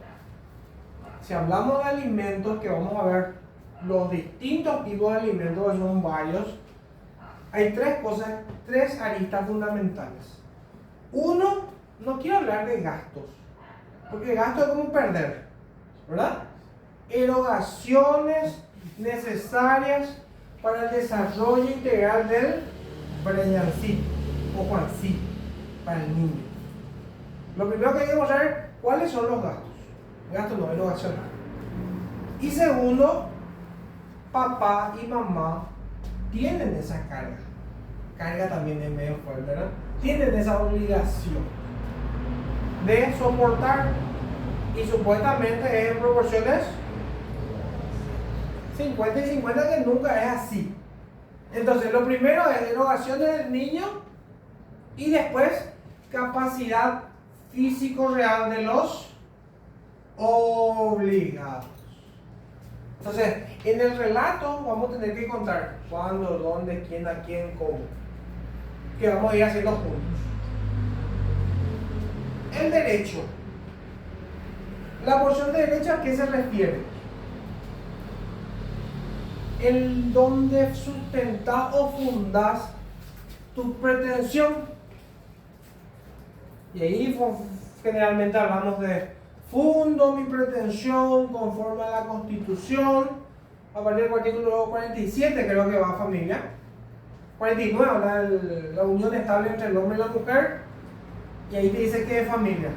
si hablamos de alimentos, que vamos a ver los distintos tipos de alimentos, que son varios, hay 3 cosas, 3 aristas fundamentales. Uno, no quiero hablar de gastos, porque gasto es como perder, ¿verdad? Erogaciones necesarias para el desarrollo integral del Briancito o Juancito, para el niño. Lo primero que hay que mostrar, ¿cuáles son los gastos? Gastos no, erogación. Y segundo, papá y mamá tienen esa carga. Carga también es medio fuerte, ¿verdad? Tienen esa obligación de soportar, y supuestamente es en proporciones 50 y 50, que nunca es así. Entonces, lo primero es erogación del niño y después capacidad físico real de los obligados. Entonces, en el relato vamos a tener que contar cuándo, dónde, quién, a quién, cómo, que vamos a ir haciendo juntos. El derecho. La porción de derecho, ¿a qué se refiere? El donde sustentas o fundas tu pretensión. Y ahí generalmente hablamos de fundo mi pretensión conforme a la Constitución, a partir del artículo 47 creo que va a familia. 49 habla de la unión estable entre el hombre y la mujer, y ahí te dice que es familia.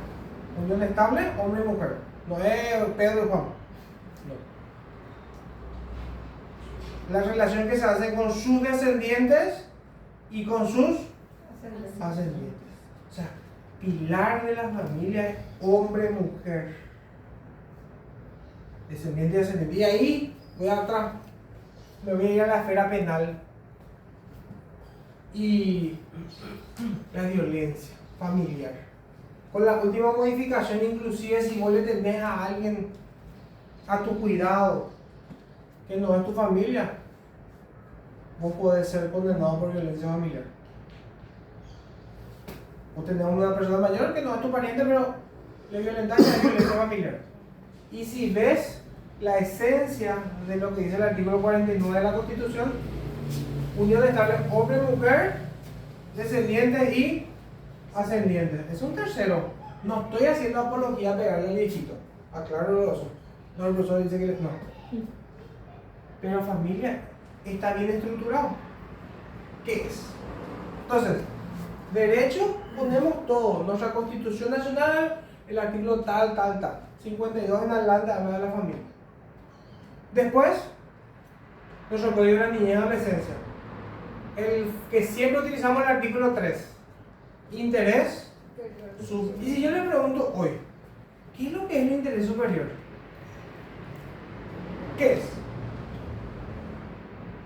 Unión estable, hombre y mujer. No es Pedro y Juan. No. La relación que se hace con sus descendientes y con sus ascendientes. O sea, pilar de la familia es hombre-mujer. Descendiente y ascendiente. Y ahí voy atrás. Me voy a ir a la esfera penal. Y la violencia familiar. Con la última modificación, inclusive si vos le tenés a alguien a tu cuidado que no es tu familia, vos podés ser condenado por violencia familiar. Vos tenés una persona mayor que no es tu pariente, pero le violentaste, es violencia familiar. Y si ves la esencia de lo que dice el artículo 49 de la Constitución, unión estable hombre-mujer, descendientes y ascendientes. Es un tercero. No estoy haciendo apología a pegarle al viejito. Aclaro eso. No, el profesor dice que no. Pero familia está bien estructurado. ¿Qué es? Entonces, derecho, ponemos todo. Nuestra Constitución Nacional, el artículo tal, tal, tal. 52 en adelante habla de la familia. Después, nuestro Código de la Niñez y Adolescencia. El que siempre utilizamos el artículo 3. Interés superior. Y si yo le pregunto hoy, ¿qué es lo que es el interés superior? ¿Qué es?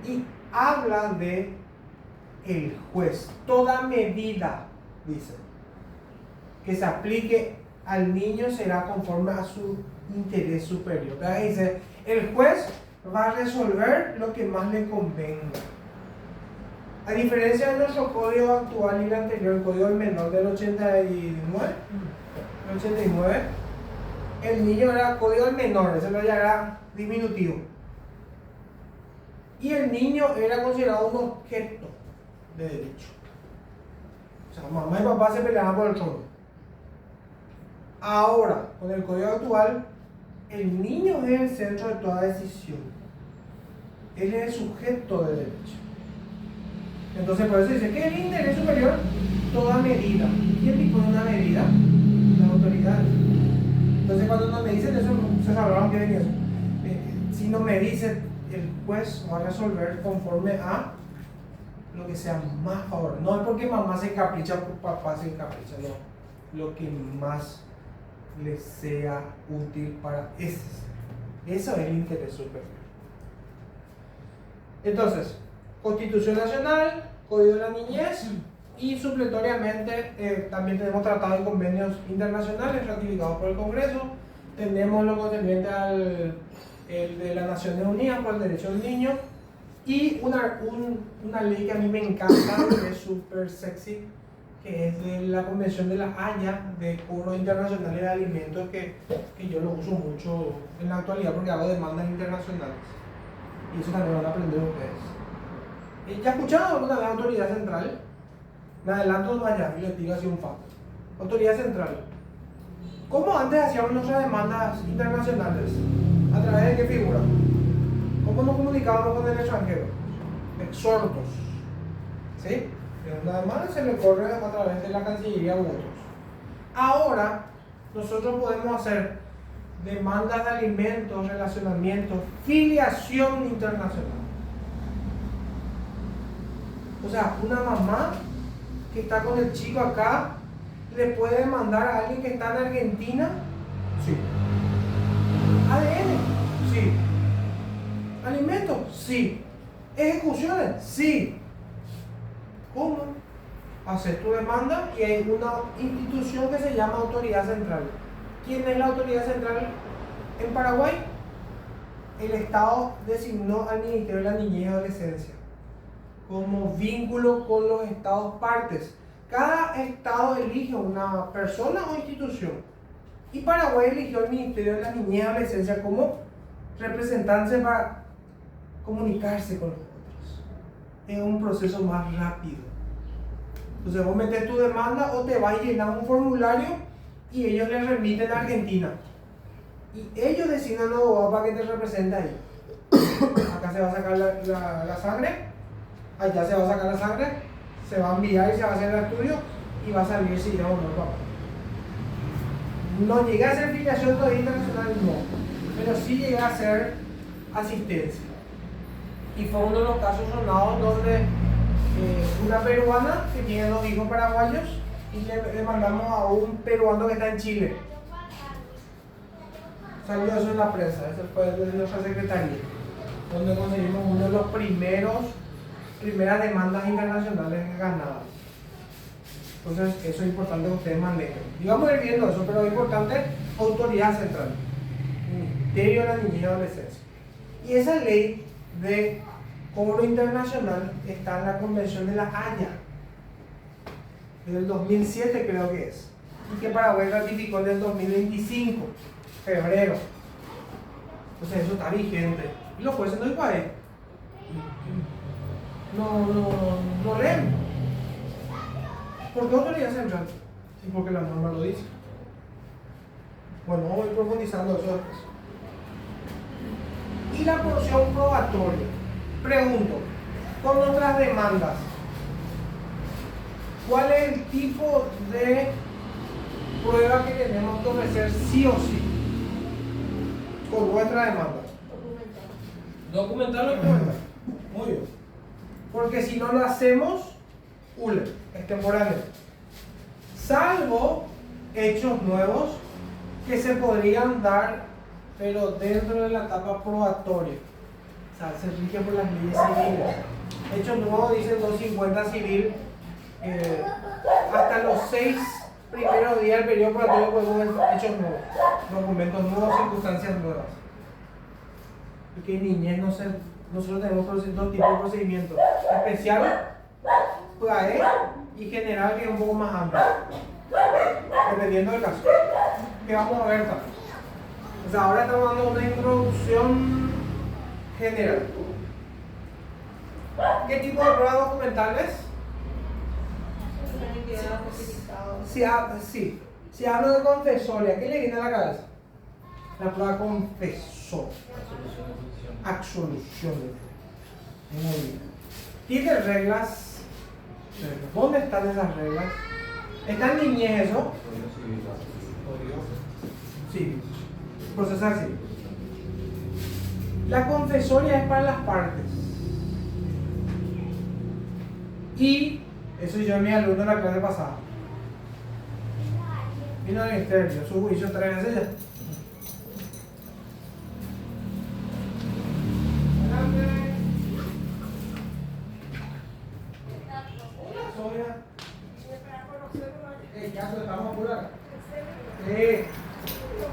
Y habla de el juez. Toda medida, dice, que se aplique al niño será conforme a su interés superior. Entonces dice, el juez va a resolver lo que más le convenga. A diferencia de nuestro código actual y el anterior, el código del menor del 89, el niño era código del menor, ese ya era diminutivo. Y el niño era considerado un objeto de derecho. O sea, mamá y papá se peleaban por el trono. Ahora, con el código actual, el niño es el centro de toda decisión. Él es el sujeto de derecho. Entonces, por eso dice que el interés superior, toda medida. ¿Quién dispone una medida? Las autoridades. Entonces, cuando no me dicen eso, se sabrán que venía eso. Si no me dicen, el juez va a resolver conforme a lo que sea más favorable. No es porque mamá se encapricha, papá se encapricha, no. Lo que más le sea útil para ese. Eso es el interés superior. Entonces, Constitución Nacional, Código de la Niñez y supletoriamente también tenemos tratados y convenios internacionales ratificados por el Congreso. Tenemos lo concerniente al el de las Naciones Unidas por el Derecho del Niño y una ley que a mí me encanta, que es súper sexy, que es de la Convención de la Haya de cobro internacionales de alimentos, que yo lo uso mucho en la actualidad porque hago demandas internacionales. Y eso también van a aprender ustedes. ¿Ya escucharon alguna vez Autoridad Central? Me adelanto más allá y les digo así un facto. Autoridad Central. ¿Cómo antes hacíamos nuestras demandas internacionales? ¿A través de qué figura? ¿Cómo nos comunicábamos con el extranjero? Exhortos. ¿Sí? Una demanda se le corre a través de la Cancillería u otros. Ahora, nosotros podemos hacer demandas de alimentos, relacionamientos, filiación internacional. O sea, una mamá que está con el chico acá, ¿le puede mandar a alguien que está en Argentina? Sí. ADN, sí. ¿Alimentos? Sí. ¿Ejecuciones? Sí. ¿Cómo? Haces tu demanda y hay una institución que se llama Autoridad Central. ¿Quién es la Autoridad Central en Paraguay? El Estado designó al Ministerio de la Niñez y Adolescencia como vínculo con los estados partes. Cada estado elige una persona o institución. Y Paraguay eligió al Ministerio de la Niñez y Adolescencia como representante para comunicarse con los otros. Es un proceso más rápido. Entonces vos metes tu demanda o te vas a llenar un formulario y ellos le remiten a Argentina. Y ellos designan un abogado para que te represente ahí. Acá se va a sacar la sangre, allá se va a sacar la sangre, se va a enviar y se va a hacer el estudio y va a salir si ya o no, papá. No llegué a hacer filiación todavía internacional, no, pero sí llegué a hacer asistencia. Y fue uno de los casos sonados donde una peruana que tiene 2 hijos paraguayos y le mandamos a un peruano que está en Chile. Salió eso en la prensa, eso fue de nuestra secretaría, donde conseguimos uno de los primeras demandas internacionales ganadas. Entonces eso es importante que ustedes manejen. Y vamos a ir viendo eso, pero es importante Autoridad Central, Ministerio de la Niñez y Adolescencia. Y esa ley de cobro internacional está en la Convención de la Haya, del 2007 creo que es, y que Paraguay ratificó en el 2025, febrero. Entonces eso está vigente. Y los jueces no igual. No leen. ¿Por qué Autoridad Central? Y porque la norma lo dice. Bueno, vamos a ir profundizando eso después. Y la porción probatoria. Pregunto, con nuestras demandas, ¿cuál es el tipo de prueba que tenemos que ofrecer sí o sí con nuestra demanda? Documental o documental. Muy bien. Porque si no lo hacemos, ULE, extemporáneo. Salvo hechos nuevos que se podrían dar, pero dentro de la etapa probatoria. O sea, se rige por las leyes civiles. Hechos nuevos, dice 250 civil, hasta los 6 primeros días del periodo probatorio podemos ver hechos nuevos, documentos nuevos, circunstancias nuevas. Porque en niñez nosotros tenemos 2 tipos de procedimientos: especial, PAE, y general, que es un poco más amplio, dependiendo del caso. ¿Qué vamos a ver acá? O sea, ahora estamos dando una introducción general. ¿Qué tipo de pruebas documentales? Si hablo de confesoria, ¿qué le viene a la cabeza? La prueba confesor. Absolución. Muy bien. ¿Tiene reglas? ¿Dónde están esas reglas? ¿Está en niñez eso? Sí. Procesar civil. La confesoria es para las partes. Y eso yo en mi alumno en la clase pasada. Vino al ministerio, su juicio 3 veces ya. Ya estamos por acá.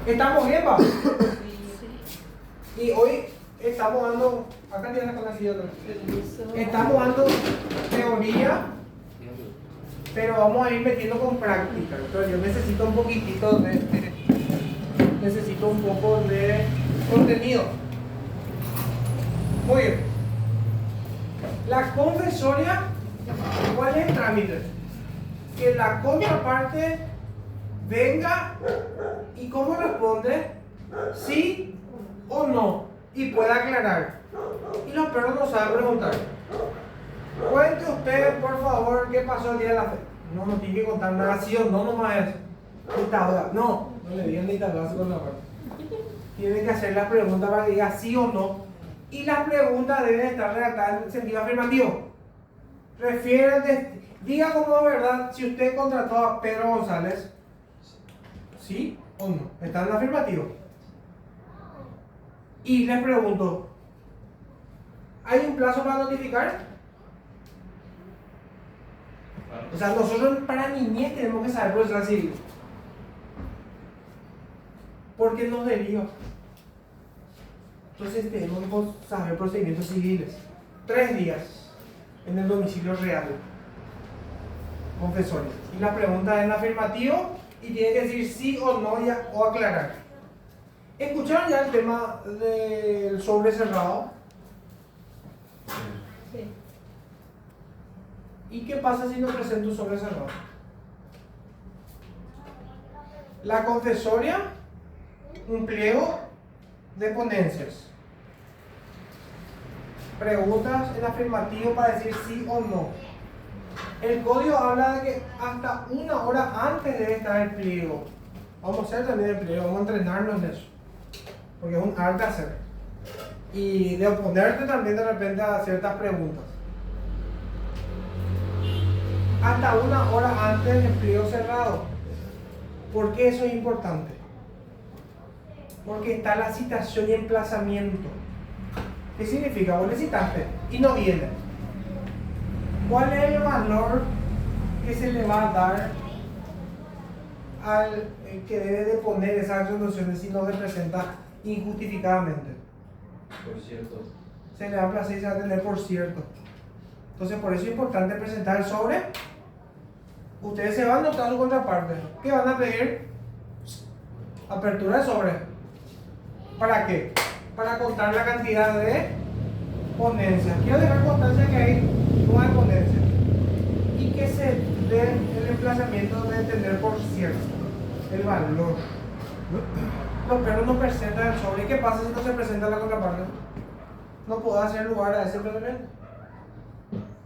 Estamos bien, va. Y hoy estamos dando, acá tienes la silla otra vez. Estamos dando teoría, pero vamos a ir metiendo con práctica. Entonces yo necesito un poquitito necesito un poco de contenido. Muy bien. La confesoria, ¿cuál es el trámite? Que la contraparte venga y cómo responde, sí o no, y pueda aclarar. Y los perros no saben preguntar. Cuente usted, por favor, qué pasó el día de la fe. No tiene que contar nada, sí o no, nomás es. No No le digan ni tablazo con la mano. Tiene que hacer la pregunta para que diga sí o no. Y las preguntas deben estar redactadas en sentido afirmativo. Diga como verdad si usted contrató a Pedro González, sí o no. Está en afirmativo. Y les pregunto, ¿hay un plazo para notificar? O sea, nosotros para niñez tenemos que saber procesar civil. Porque nos deriva. Entonces tenemos que saber procedimientos civiles. 3 días en el domicilio real. Confesores. Y la pregunta es en afirmativo y tiene que decir sí o no o aclarar. ¿Escucharon ya el tema del sobre cerrado? Sí. ¿Y qué pasa si no presento un sobre cerrado? La confesoria, un pliego de ponencias. Preguntas en afirmativo para decir sí o no. El código habla de que hasta 1 hora antes debe estar el pliego. Vamos a hacer también el pliego, vamos a entrenarnos en eso. Porque es un arte hacer. Y de oponerte también de repente a ciertas preguntas. Hasta 1 hora antes del pliego cerrado. ¿Por qué eso es importante? Porque está la citación y emplazamiento. ¿Qué significa? Vos le citaste y no viene. ¿Cuál es el valor que se le va a dar al que debe de poner esas resoluciones si no se presenta injustificadamente? Por cierto. Se le va a plazar y se va a tener por cierto. Entonces por eso es importante presentar el sobre. Ustedes se van a notar su contraparte. ¿Qué van a pedir? Apertura de sobre. ¿Para qué? Para contar la cantidad de ponencias. Quiero dejar constancia que hay 9 ponencias. Y que se dé el emplazamiento de tener por cierto el valor. Los perros no presentan el sobre. ¿Y qué pasa si no se presenta la contraparte? No puedo hacer lugar a ese emplazamiento.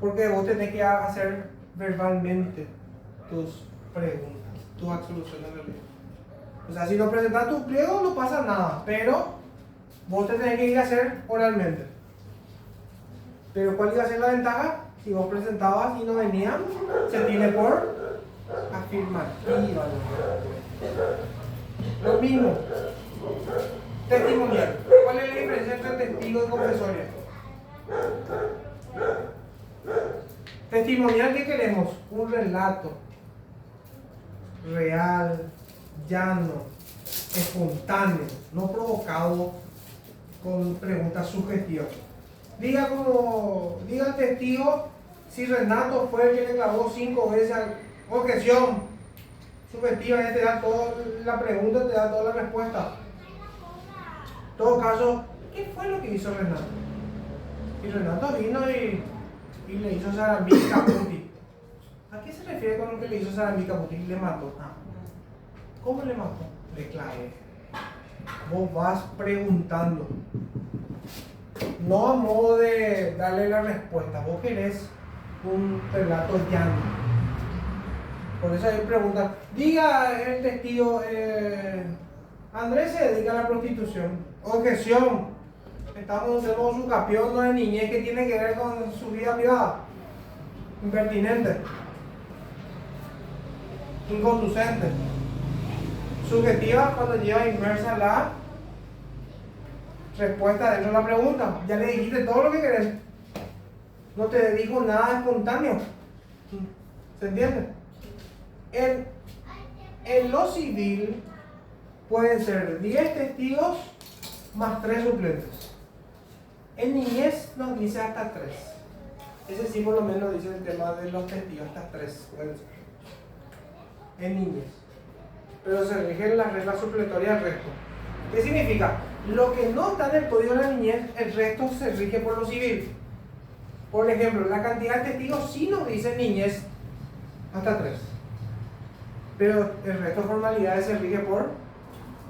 Porque vos tenés que hacer verbalmente tus preguntas, tus absoluciones de ley. O sea, si no presentas tu pliego no pasa nada, pero vos te tenés que ir a hacer oralmente. Pero ¿cuál iba a ser la ventaja? Si vos presentabas y no venían, se tiene por afirmativa. Lo mismo, testimonial. ¿Cuál es la diferencia entre testigo y confesoria? Testimonial, ¿qué queremos? Un relato real, llano, espontáneo, no provocado con preguntas sugestivas. Diga el testigo si Renato fue el que le clavó 5 veces objeción sugestiva, ya te da toda la pregunta, te da toda la respuesta. En todo caso, ¿qué fue lo que hizo Renato? Y Renato vino y le hizo Sarambí Caputi. ¿A qué se refiere con lo que le hizo Sarambí Caputi? Le mató. ¿Cómo le mató? Le clavé. Vos vas preguntando. No a modo de darle la respuesta. Vos querés un relato llano. Por eso hay preguntas. Diga el testigo, Andrés se dedica a la prostitución. Objeción. Tenemos un campeón de niñez que tiene que ver con su vida privada. Impertinente. Inconducente. Subjetiva cuando lleva inmersa la respuesta dentro de la pregunta. Ya le dijiste todo lo que querés. No te dijo nada espontáneo. ¿Se entiende? En lo civil pueden ser 10 testigos más 3 suplentes. En niñez nos dice hasta 3. Ese sí por lo menos dice el tema de los testigos, hasta 3 pueden ser. En niñez. Pero se rigen las reglas supletorias del resto. ¿Qué significa? Lo que no está en el código de la niñez, el resto se rige por lo civil. Por ejemplo, la cantidad de testigos sí nos dice en niñez hasta 3. Pero el resto de formalidades se rige por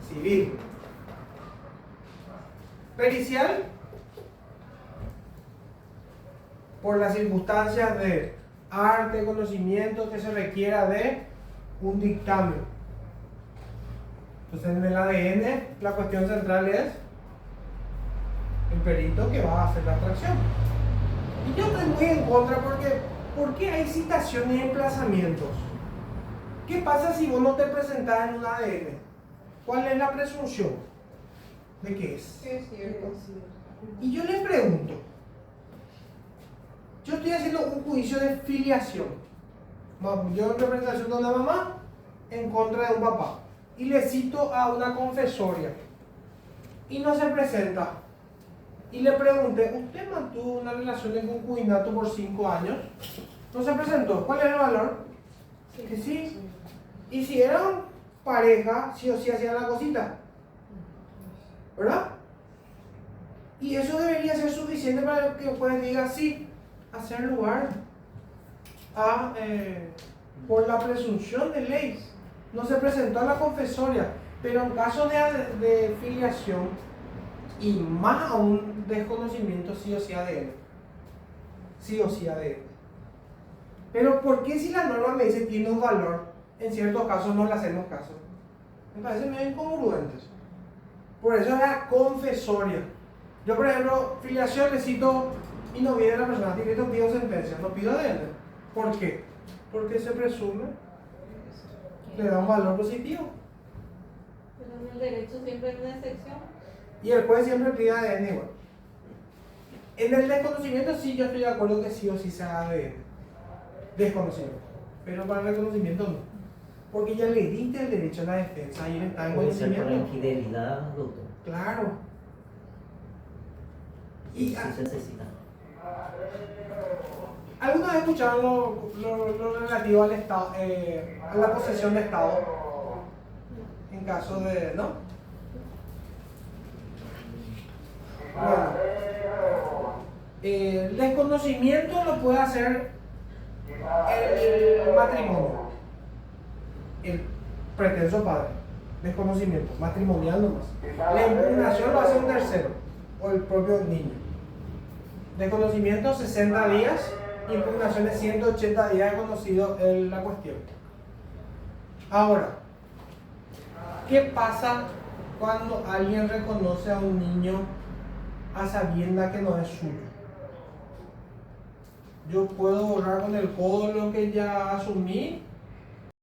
civil. Pericial, por las circunstancias de arte, conocimiento que se requiera de un dictamen. Entonces en el ADN la cuestión central es el perito que va a hacer la extracción. Y yo estoy muy en contra porque ¿por qué hay citaciones y emplazamientos? ¿Qué pasa si vos no te presentás en un ADN? ¿Cuál es la presunción de que es? Sí, es cierto. Y yo les pregunto, yo estoy haciendo un juicio de filiación. Yo en representación de una mamá en contra de un papá. Y le cito a una confesoria. Y no se presenta. Y le pregunté, ¿usted mantuvo una relación de concubinato por 5 años? No se presentó. ¿Cuál es el valor? Que sí. Y si eran pareja, sí o sí hacían la cosita. ¿Verdad? Y eso debería ser suficiente para que el juez diga sí, hacer lugar a, por la presunción de ley. No se presentó a la confesoria, pero en caso de filiación y más aún desconocimiento, sí o sí ADN. Sí o sí ADN. Pero ¿por qué si la norma me dice tiene un valor, en ciertos casos no le hacemos caso? Me parece medio incongruente. Por eso es la confesoria. Yo, por ejemplo, filiación le cito y no viene la persona, directo pido sentencia, no pido ADN. ¿Por qué? Porque se presume, le da un valor positivo. Pero en el derecho siempre hay una excepción. Y el juez siempre pide ADN igual. En el desconocimiento sí yo estoy de acuerdo que sí o sí sea ADN. Desconocimiento. Pero para el reconocimiento no. Porque ya le diste el derecho a la defensa y él está en Puede ser por conocimiento. infidelidad, doctor. Claro. Y Y si se necesita. ¿alguna vez escucharon lo relativo al Estado, a la posesión de Estado? En caso de. ¿No? Bueno. El desconocimiento lo puede hacer el matrimonio. El pretenso padre. Desconocimiento. Matrimonial nomás. La impugnación lo hace un tercero. O el propio niño. Desconocimiento 60 días, impugnación de 180 días de conocido la cuestión. Ahora, ¿qué pasa cuando alguien reconoce a un niño a sabienda que no es suyo? Yo puedo borrar con el codo lo que ya asumí